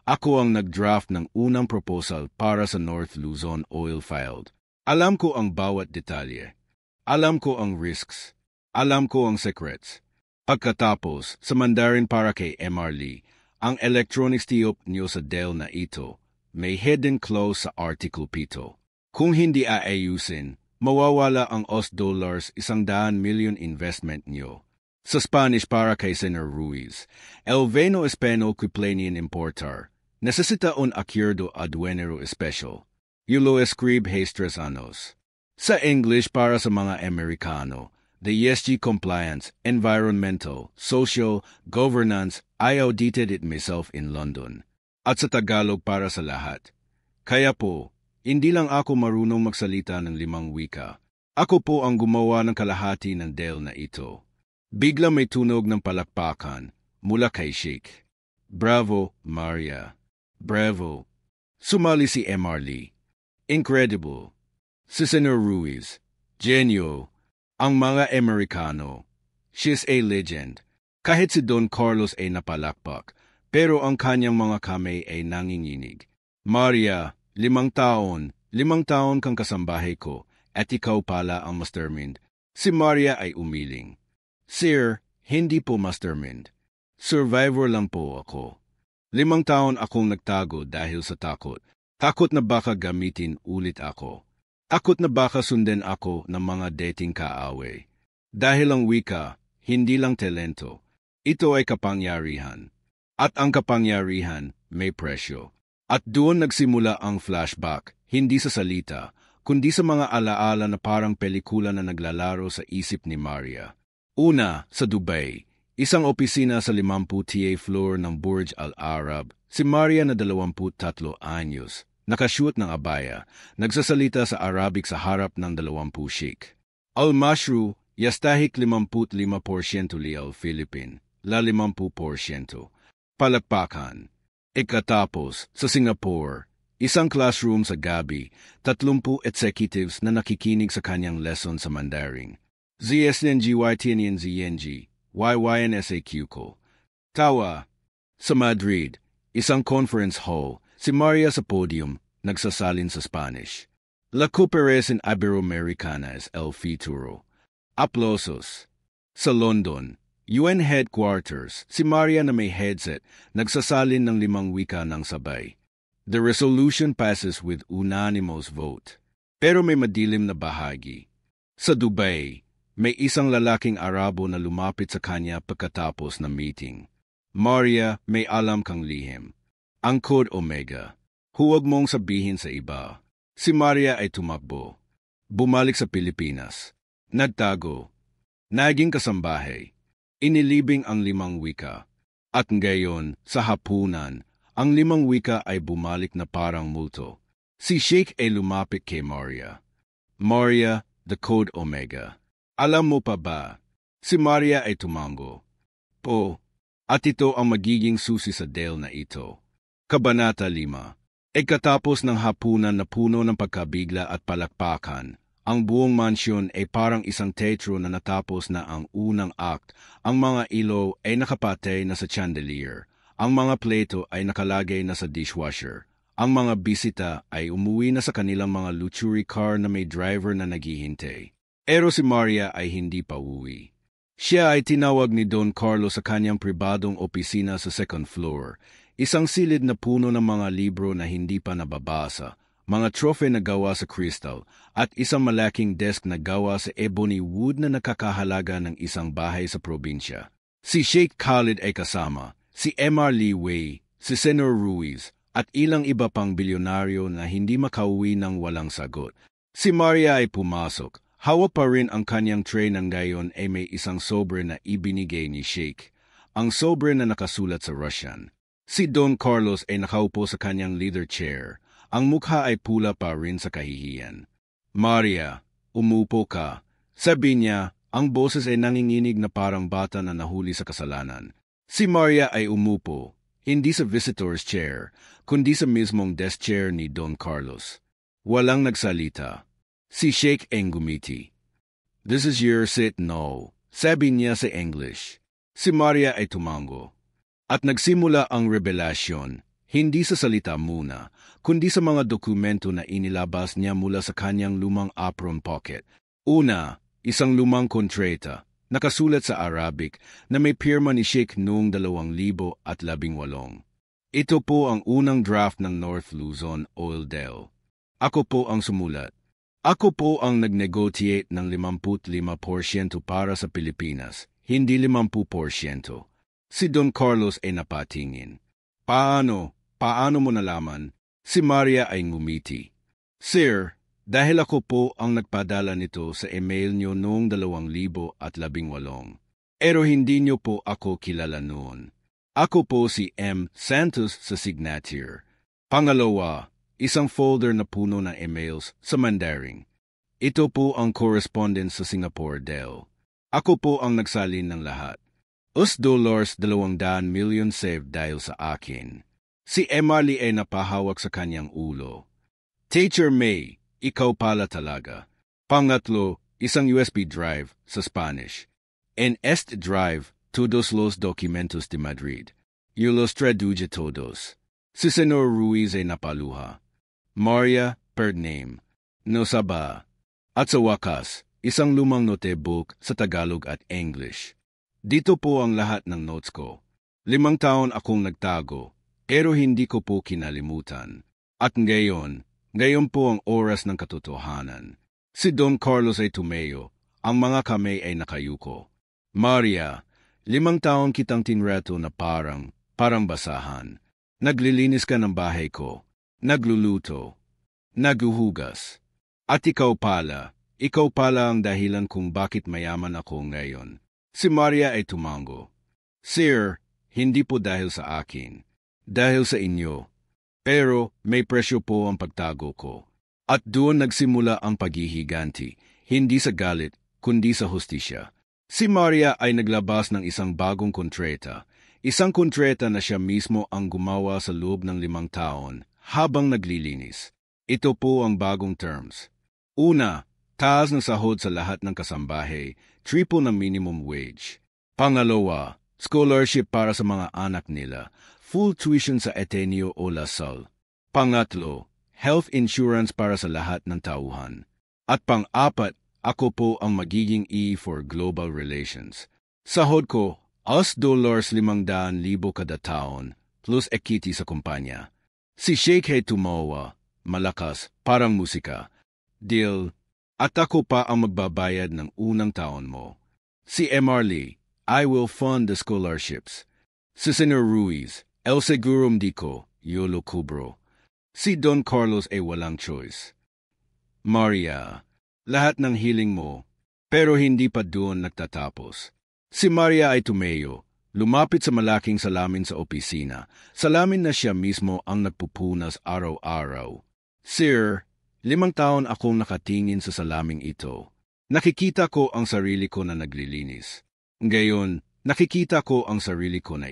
ako ang nag-draft ng unang proposal para sa North Luzon oil field. Alam ko ang bawat detalye. Alam ko ang risks. Alam ko ang secrets. Pagkatapos, sa Mandarin para kay MR Lee, ang electronics tiyop niyo sa Dell na ito, may hidden clause sa Article 7. Kung hindi aayusin, mawawala ang US dollars 100 million investment niyo. Sa Spanish para kay Senator Ruiz, el veno espano Quiplanian importar, necesita un acuerdo aduanero especial. You lo escribe hace 3 anos. Sa English para sa mga Amerikano, the ESG compliance, environmental, social, governance, I audited it myself in London. At sa Tagalog para sa lahat. Kaya po, hindi lang ako marunong magsalita ng 5 wika. Ako po ang gumawa ng kalahati ng deal na ito. Bigla may tunog ng palakpakan mula kay Sheikh. Bravo, Maria. Bravo. Sumali si MR Lee. Incredible. Si Senator Ruiz. Genio. Ang mga Amerikano. She's a legend. Kahit si Don Carlos ay napalakpak, pero ang kanyang mga kamay ay nanginginig. Maria, 5 taon kang kasambahay ko, at ikaw pala ang mastermind. Si Maria ay umiling. Sir, hindi po mastermind. Survivor lang po ako. 5 taon akong nagtago dahil sa takot. Takot na baka gamitin ulit ako. Takot na baka sundan ako ng mga dating kaaway. Dahil ang wika, hindi lang talento. Ito ay kapangyarihan. At ang kapangyarihan may presyo. At doon nagsimula ang flashback, hindi sa salita, kundi sa mga alaala na parang pelikula na naglalaro sa isip ni Maria. Una, sa Dubai, isang opisina sa 50th floor ng Burj Al Arab, si Maria na 23 anyos, nakashoot ng abaya, nagsasalita sa Arabic sa harap ng 20 sheikh. Al-Mashru, yastahik 55% lial Philippine, la 50%. Palakpakan. Ikatapos, sa Singapore, isang classroom sa gabi, 30 executives na nakikinig sa kanyang lesson sa Mandarin. ZSNGYTNN ZNG, YYNSAQ ko. Tawa. Sa Madrid, isang conference hall, si Maria sa podium, nagsasalin sa Spanish. La Cooperación Iberoamericana es el futuro. Aplausos. Sa London, UN headquarters, si Maria na may headset, nagsasalin ng 5 wika ng sabay. The resolution passes with unanimous vote. Pero may madilim na bahagi. Sa Dubai, may isang lalaking Arabo na lumapit sa kanya pagkatapos ng meeting. Maria, may alam kang lihim. Ang Code Omega. Huwag mong sabihin sa iba. Si Maria ay tumakbo. Bumalik sa Pilipinas. Nagtago. Naging kasambahay. Inilibing ang 5 wika. At ngayon, sa hapunan, ang 5 wika ay bumalik na parang multo. Si Sheikh ay lumapit kay Maria. Maria, the Code Omega. Alam mo pa ba? Si Maria ay tumango. Po, at ito ang magiging susi sa deal na ito. Kabanata 5. Ikatapos ng hapunan na puno ng pagkabigla at palakpakan, ang buong mansyon ay parang isang teatro na natapos na ang unang act. Ang mga ilaw ay nakapatay na sa chandelier. Ang mga plato ay nakalagay na sa dishwasher. Ang mga bisita ay umuwi na sa kanilang mga luxury car na may driver na naghihintay. Pero si Maria ay hindi pa uwi. Siya ay tinawag ni Don Carlos sa kanyang pribadong opisina sa 2nd floor. Isang silid na puno ng mga libro na hindi pa nababasa, mga trophy na gawa sa crystal, at isang malaking desk na gawa sa ebony wood na nakakahalaga ng isang bahay sa probinsya. Si Sheikh Khalid ay kasama, si MR Lee Wei, si Senator Ruiz, at ilang iba pang bilyonaryo na hindi makauwi ng walang sagot. Si Maria ay pumasok. Hawak pa rin ang kanyang tray ng gayon ay may isang sobre na ibinigay ni Sheikh. Ang sobre na nakasulat sa Russian. Si Don Carlos ay nakaupo sa kanyang leather chair. Ang mukha ay pula pa rin sa kahihiyan. Maria, umupo ka. Sabi niya, ang boses ay nanginginig na parang bata na nahuli sa kasalanan. Si Maria ay umupo, hindi sa visitor's chair, kundi sa mismong desk chair ni Don Carlos. Walang nagsalita. Si Sheikh ang gumiti. "This is your seat, no," sabi niya sa English. Si Maria ay tumango. At nagsimula ang revelasyon, hindi sa salita muna, kundi sa mga dokumento na inilabas niya mula sa kanyang lumang apron pocket. Una, isang lumang kontrata, nakasulat sa Arabic na may pirma ni Sheikh noong 2018. Ito po ang unang draft ng North Luzon Oil Deal. Ako po ang sumulat. Ako po ang nag-negotiate ng 55% para sa Pilipinas, hindi 50%. Si Don Carlos ay napatingin. Paano mo nalaman? Si Maria ay ngumiti. Sir, dahil ako po ang nagpadala nito sa email niyo noong 2018. Pero hindi niyo po ako kilala noon. Ako po si M. Santos sa signature. Pangalawa, isang folder na puno ng emails sa Mandarin. Ito po ang correspondence sa Singapore Dell. Ako po ang nagsalin ng lahat. $200 million saved dahil sa akin. Si Emily ay napahawak sa kanyang ulo. Teacher May, ikaw pala talaga. Pangatlo, isang USB drive sa Spanish. En este drive, todos los documentos de Madrid. Yo los traduce todos. Si Senor Ruiz ay napaluha. Maria, per name. No saba. At sa wakas, isang lumang notebook sa Tagalog at English. Dito po ang lahat ng notes ko. 5 taon akong nagtago, pero hindi ko po kinalimutan. At ngayon po ang oras ng katotohanan. Si Don Carlos ay tumayo, ang mga kamay ay nakayuko. Maria, 5 taon kitang tinreto na parang basahan. Naglilinis ka ng bahay ko, nagluluto, naguhugas. At ikaw pala ang dahilan kung bakit mayaman ako ngayon. Si Maria ay tumango. Sir, hindi po dahil sa akin. Dahil sa inyo. Pero may presyo po ang pagtago ko. At doon nagsimula ang paghihiganti, hindi sa galit, kundi sa hustisya. Si Maria ay naglabas ng isang bagong kontrata. Isang kontrata na siya mismo ang gumawa sa loob ng 5 taon habang naglilinis. Ito po ang bagong terms. Una, taas na sahod sa lahat ng kasambahay, triple na minimum wage. Pangalawa, scholarship para sa mga anak nila, full tuition sa Ateneo o Lasal. Pangatlo, health insurance para sa lahat ng tauhan. At pang-apat, ako po ang magiging E for Global Relations. Sahod ko, $500,000 kada taon, plus equity sa kumpanya. Si Sheikh ay tumawa, malakas, parang musika. Deal. At ako pa ang magbabayad ng unang taon mo. Si Emily, I will fund the scholarships. Si Senor Ruiz, el segurum dico, yo lo cubro. Si Don Carlos ay walang choice. Maria, lahat ng hiling mo, pero hindi pa doon nagtatapos. Si Maria ay tumayo, lumapit sa malaking salamin sa opisina, salamin na siya mismo ang nagpupunas araw-araw. Sir, 5 taon akong nakatingin sa salaming ito. Nakikita ko ang sarili ko na naglilinis. Ngayon, nakikita ko ang sarili ko na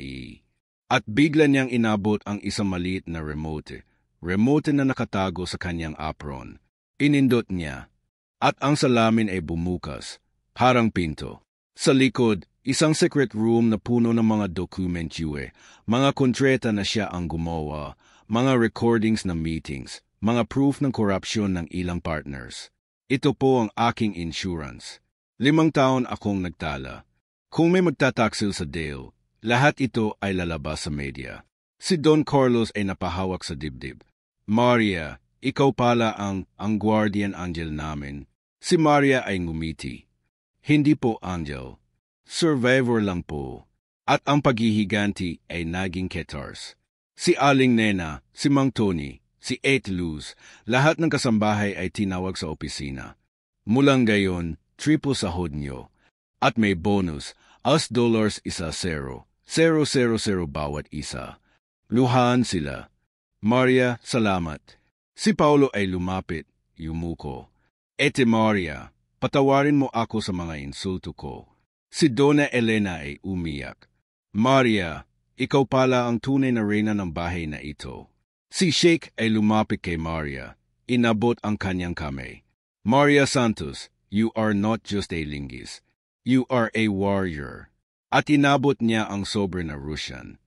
At bigla niyang inabot ang isang maliit na remote na nakatago sa kanyang apron. Inindot niya. At ang salamin ay bumukas, parang pinto. Sa likod, isang secret room na puno ng mga dokumentyue, mga kontrata na siya ang gumawa, mga recordings ng meetings, mga proof ng korupsyon ng ilang partners. Ito po ang aking insurance. 5 taon akong nagtala. Kung may magtataksil sa deal, lahat ito ay lalabas sa media. Si Don Carlos ay napahawak sa dibdib. Maria, ikaw pala ang guardian angel namin. Si Maria ay ngumiti. Hindi po angel. Survivor lang po. At ang paghihiganti ay naging ketars. Si Aling Nena, si Mang Tony, si Ate Luz, lahat ng kasambahay ay tinawag sa opisina. Mulang gayon, triple sahod nyo. At may bonus, $1 isa 0, 000 bawat isa. Luhaan sila. Maria, salamat. Si Paulo ay lumapit, yumuko. Ete Maria, patawarin mo ako sa mga insulto ko. Si Donna Elena ay umiyak. Maria, ikaw pala ang tunay na reyna ng bahay na ito. Si Sheikh ay lumapit kay Maria. Inabot ang kanyang kamay. Maria Santos, you are not just a linguist. You are a warrior. At inabot niya ang sobre na Russian.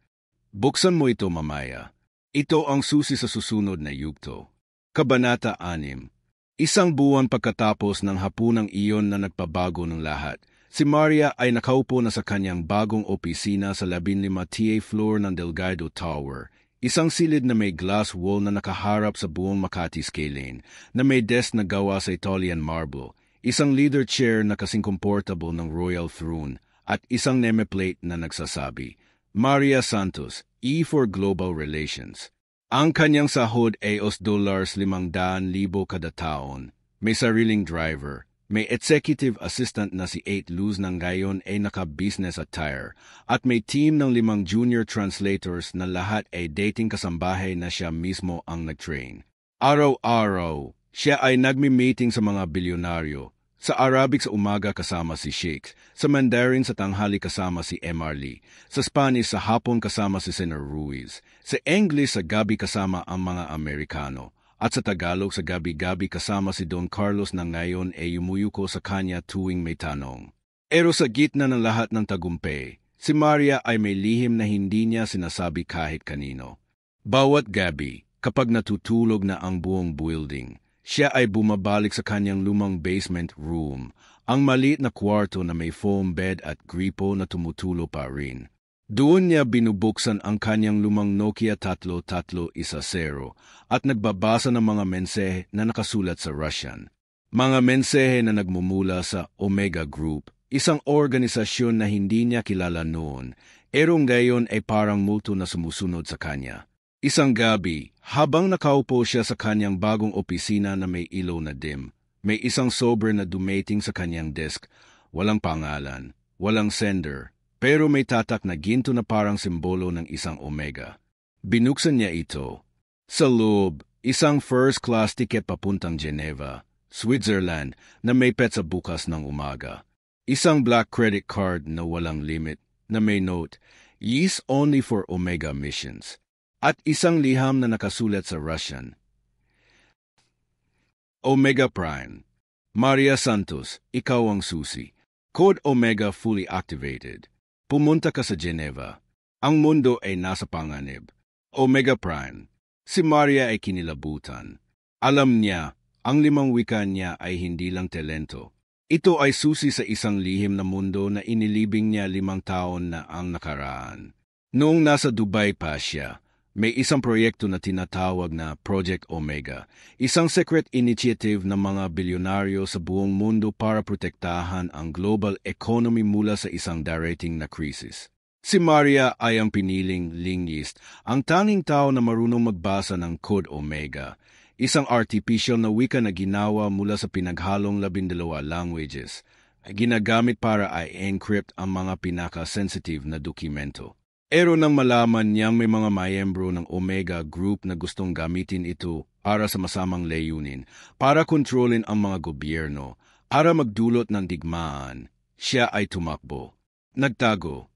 Buksan mo ito mamaya. Ito ang susi sa susunod na yugto. Kabanata 6. Isang buwan pagkatapos ng hapunang iyon na nagpabago ng lahat, si Maria ay nakaupo na sa kanyang bagong opisina sa 15th floor ng Delgado Tower, isang silid na may glass wall na nakaharap sa buong Makati Skyline, na may desk na gawa sa Italian marble, isang leather chair na kasing comfortable ng royal throne, at isang nameplate na nagsasabi, Maria Santos, E for Global Relations. Ang kanyang sahod ay $500,000 kada taon. May sariling driver. May executive assistant na si 8 Luz na ngayon ay naka-business attire. At may team ng 5 junior translators na lahat ay dating kasambahay na siya mismo ang nag-train. Araw-araw, siya ay nagmi-meeting sa mga bilyonaryo. Sa Arabic sa umaga kasama si Sheikh, sa Mandarin sa tanghali kasama si MR Lee, sa Spanish sa hapon kasama si Senator Ruiz, sa English sa gabi kasama ang mga Amerikano, at sa Tagalog sa gabi-gabi kasama si Don Carlos na ngayon ay yumuyuko sa kanya tuwing may tanong. Pero sa gitna ng lahat ng tagumpay, si Maria ay may lihim na hindi niya sinasabi kahit kanino. Bawat gabi, kapag natutulog na ang buong building, siya ay bumabalik sa kanyang lumang basement room, ang maliit na kwarto na may foam bed at gripo na tumutulo pa rin. Doon niya binubuksan ang kanyang lumang Nokia 3310 at nagbabasa ng mga mensahe na nakasulat sa Russian. Mga mensahe na nagmumula sa Omega Group, isang organisasyon na hindi niya kilala noon, pero ngayon ay parang multo na sumusunod sa kanya. Isang gabi, habang nakaupo siya sa kanyang bagong opisina na may ilaw na dim, may isang sobre na dumating sa kanyang desk. Walang pangalan, walang sender, pero may tatak na ginto na parang simbolo ng isang omega. Binuksan niya ito. Sa loob, isang first-class ticket papuntang Geneva, Switzerland, na may petsa bukas ng umaga. Isang black credit card na walang limit, na may note, "Use only for Omega missions." At isang liham na nakasulat sa Russian. Omega Prime. Maria Santos, ikaw ang susi. Code Omega fully activated. Pumunta ka sa Geneva. Ang mundo ay nasa panganib. Omega Prime. Si Maria ay kinilabutan. Alam niya, ang 5 wika niya ay hindi lang talento. Ito ay susi sa isang lihim na mundo na inilibing niya 5 taon na ang nakaraan. Noong nasa Dubai pa siya, may isang proyekto na tinatawag na Project Omega, isang secret initiative ng mga bilyonaryo sa buong mundo para protektahan ang global economy mula sa isang darating na krisis. Si Maria ay ang piniling linguist, ang tanging tao na marunong magbasa ng Code Omega, isang artificial na wika na ginawa mula sa pinaghalong 12 languages, ay ginagamit para i-encrypt ang mga pinaka-sensitive na dokumento. Pero nang malaman niyang may mga miyembro ng Omega Group na gustong gamitin ito para sa masamang layunin, para kontrolin ang mga gobyerno, para magdulot ng digmaan, siya ay tumakbo. Nagtago.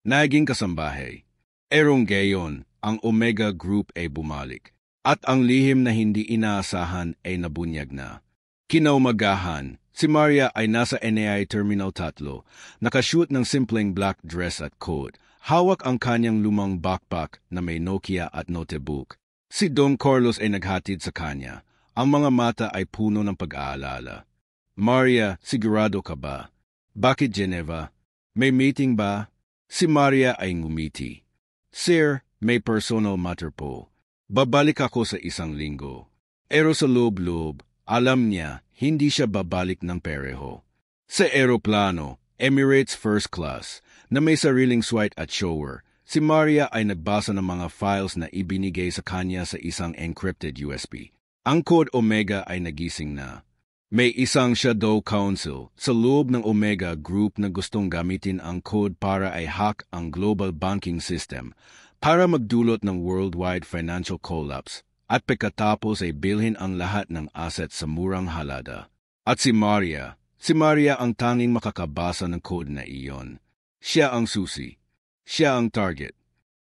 Naging kasambahay. Erong gayon, ang Omega Group ay bumalik. At ang lihim na hindi inaasahan ay nabunyag na. Kinaumagahan, si Maria ay nasa NAI Terminal 3, nakashoot ng simpleng black dress at coat. Hawak ang kanyang lumang backpack na may Nokia at notebook. Si Don Carlos ay naghatid sa kanya. Ang mga mata ay puno ng pag-aalala. Maria, sigurado ka ba? Bakit Geneva? May meeting ba? Si Maria ay ngumiti. Sir, may personal matter po. Babalik ako sa 1 linggo. Pero sa loob-loob, alam niya, hindi siya babalik ng pareho. Sa eroplano, Emirates First Class, na may sariling suite at shower, si Maria ay nagbasa ng mga files na ibinigay sa kanya sa isang encrypted USB. Ang Code Omega ay nagising na. May isang shadow council sa loob ng Omega Group na gustong gamitin ang code para i-hack ang global banking system, para magdulot ng worldwide financial collapse at pagkatapos ay bilhin ang lahat ng assets sa murang halada. At si Maria ang tanging makakabasa ng code na iyon. Siya ang susi. Siya ang target.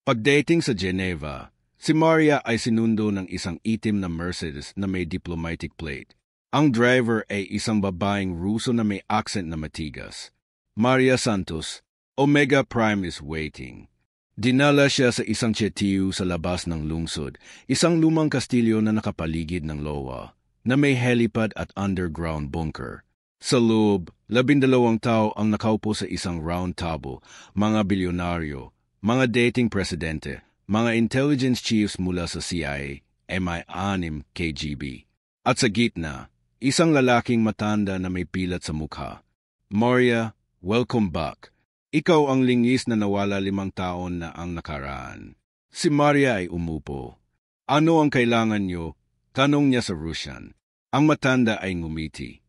Pagdating sa Geneva, si Maria ay sinundo ng isang itim na Mercedes na may diplomatic plate. Ang driver ay isang babaeng Ruso na may accent na matigas. Maria Santos, Omega Prime is waiting. Dinala siya sa isang chetiyu sa labas ng lungsod, isang lumang kastilyo na nakapaligid ng lowa, na may helipad at underground bunker. Sa loob, 12 tao ang nakaupo sa isang round table, mga bilyonaryo, mga dating presidente, mga intelligence chiefs mula sa CIA, MI6, KGB. At sa gitna, isang lalaking matanda na may pilat sa mukha. Maria, welcome back. Ikaw ang lingis na nawala 5 taon na ang nakaraan. Si Maria ay umupo. Ano ang kailangan niyo? Tanong niya sa Russian. Ang matanda ay ngumiti.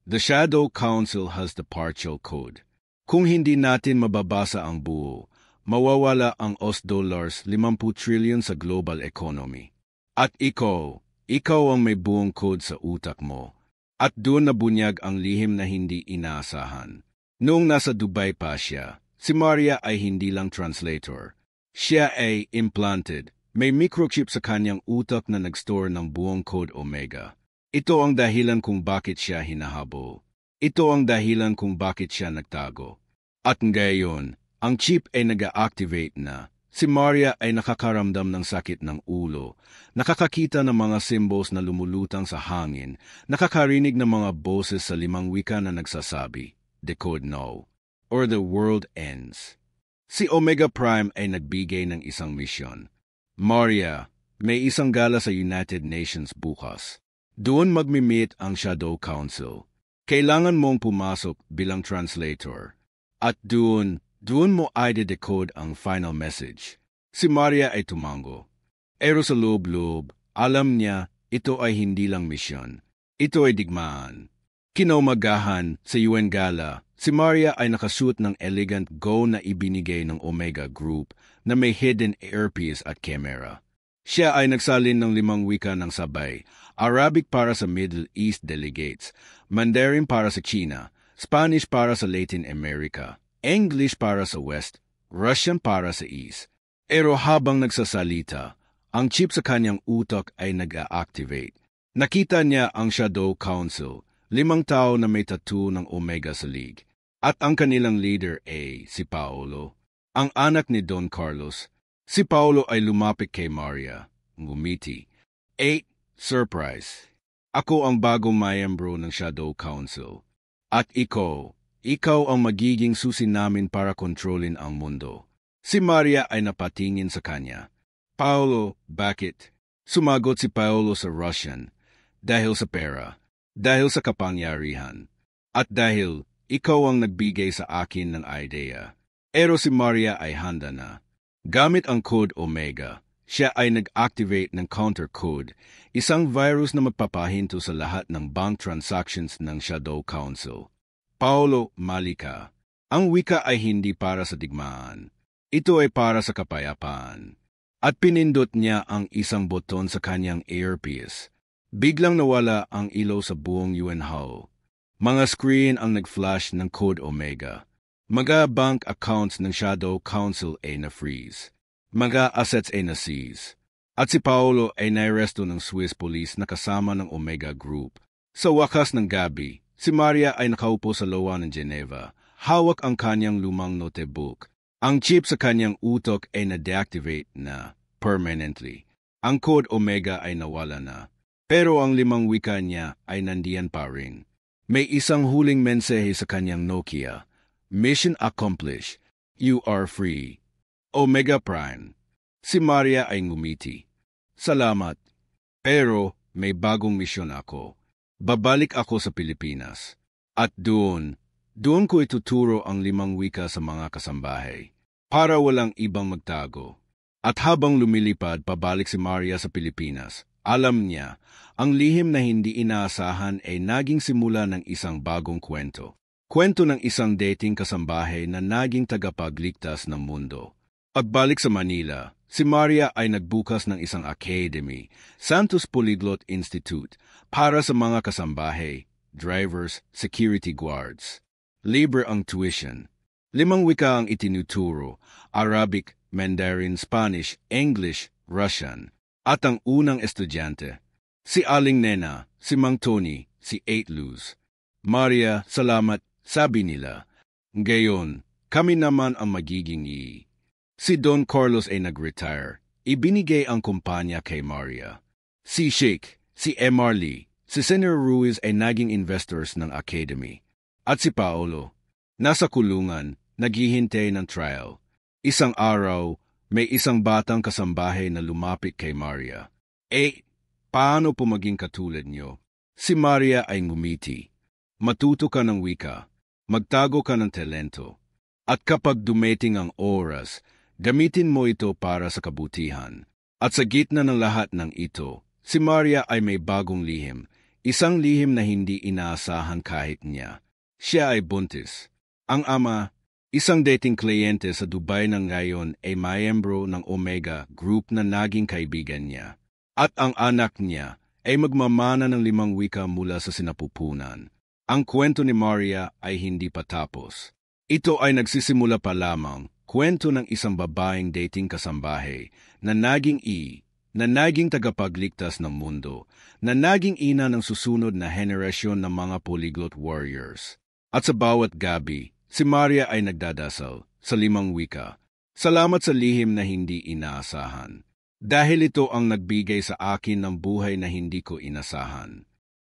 The Shadow Council has the partial code. Kung hindi natin mababasa ang buo, mawawala ang $50 trillion sa global economy. At ikaw ang may buong code sa utak mo. At doon nabunyag ang lihim na hindi inaasahan. Noong nasa Dubai pa siya, si Maria ay hindi lang translator. Siya ay implanted. May microchip sa kanyang utak na nag-store ng buong code Omega. Ito ang dahilan kung bakit siya hinahabol. Ito ang dahilan kung bakit siya nagtago. At ngayon, ang chip ay nag-activate na. Si Maria ay nakakaramdam ng sakit ng ulo, nakakakita ng mga symbols na lumulutang sa hangin, nakakarinig ng mga boses sa 5 wika na nagsasabi, "Decode now," or "The world ends." Si Omega Prime ay nagbigay ng isang misyon. Maria, may isang gala sa United Nations bukas. Doon magmi-meet ang Shadow Council. Kailangan mong pumasok bilang translator. At doon mo i-decode ang final message. Si Maria ay tumango. Pero sa loob-loob, alam niya ito ay hindi lang misyon. Ito ay digmaan. Kinaumagahan sa UN Gala, si Maria ay nakasuot ng elegant gown na ibinigay ng Omega Group na may hidden earpiece at camera. Siya ay nagsalin ng 5 wika ng sabay, Arabic para sa Middle East delegates, Mandarin para sa China, Spanish para sa Latin America, English para sa West, Russian para sa East. Pero habang nagsasalita, ang chip sa kanyang utak ay nag-activate. Nakita niya ang Shadow Council, 5 tao na may tattoo ng Omega sa league. At ang kanilang leader ay si Paolo, ang anak ni Don Carlos. Si Paolo ay lumapit kay Maria, ngumiti. 8. Surprise! Ako ang bagong miyembro ng Shadow Council. At ikaw ang magiging susi namin para kontrolin ang mundo. Si Maria ay napatingin sa kanya. Paolo, bakit? Sumagot si Paolo sa Russian. Dahil sa pera. Dahil sa kapangyarihan. At dahil ikaw ang nagbigay sa akin ng idea. Pero si Maria ay handa na. Gamit ang code Omega, siya ay nag-activate ng counter code, isang virus na magpapahinto sa lahat ng bank transactions ng Shadow Council. Paolo, mali ka. Ang wika ay hindi para sa digmaan. Ito ay para sa kapayapaan. At pinindot niya ang isang boton sa kanyang earpiece. Biglang nawala ang ilaw sa buong UN Hall. Mga screen ang nag-flash ng code Omega. Mga bank accounts ng Shadow Council ay na-freeze. Mga assets ay na-seize. At si Paolo ay nairesto ng Swiss police na kasama ng Omega Group. Sa wakas ng gabi, si Maria ay nakaupo sa lowa ng Geneva. Hawak ang kanyang lumang notebook. Ang chip sa kanyang utok ay na-deactivate na permanently. Ang code Omega ay nawala na. Pero ang 5 wika niya ay nandiyan pa rin. May isang huling mensahe sa kanyang Nokia. Mission accomplished. You are free. Omega Prime. Si Maria ay ngumiti. Salamat. Pero may bagong misyon ako. Babalik ako sa Pilipinas. At doon ko ituturo ang 5 wika sa mga kasambahay. Para walang ibang magtago. At habang lumilipad pabalik si Maria sa Pilipinas, alam niya, ang lihim na hindi inaasahan ay naging simula ng isang bagong kwento. Kwento ng isang dating kasambahay na naging tagapagligtas ng mundo. Pagbalik sa Manila, si Maria ay nagbukas ng isang academy, Santos Polyglot Institute, para sa mga kasambahay, drivers, security guards. Libre ang tuition. 5 wika ang itinuturo: Arabic, Mandarin, Spanish, English, Russian. At ang unang estudyante, si Aling Nena, si Mang Tony, si 8 Luz. Maria, salamat, sabi nila. Ngayon, kami naman ang magiging Si Don Carlos ay nag-retire. Ibinigay ang kumpanya kay Maria. Si Sheikh, si M.R. Lee, si Senator Ruiz ay naging investors ng Academy. At si Paolo, nasa kulungan, naghihintay ng trial. Isang araw, may isang batang kasambahay na lumapit kay Maria. Paano po maging katulad niyo? Si Maria ay ngumiti. Matuto ka ng wika, magtago ka ng talento. At kapag dumating ang oras, gamitin mo ito para sa kabutihan. At sa gitna ng lahat ng ito, si Maria ay may bagong lihim, isang lihim na hindi inaasahan kahit niya. Siya ay buntis. Ang ama, isang dating kliyente sa Dubai na ngayon ay miyembro ng Omega Group na naging kaibigan niya. At ang anak niya ay magmamana ng 5 wika mula sa sinapupunan. Ang kwento ni Maria ay hindi pa tapos. Ito ay nagsisimula pa lamang, kwento ng isang babaeng dating kasambahay na naging tagapagligtas ng mundo, na naging ina ng susunod na henerasyon ng mga polyglot warriors. At sa bawat gabi, si Maria ay nagdadasal sa 5 wika. Salamat sa lihim na hindi inaasahan. Dahil ito ang nagbigay sa akin ng buhay na hindi ko inasahan.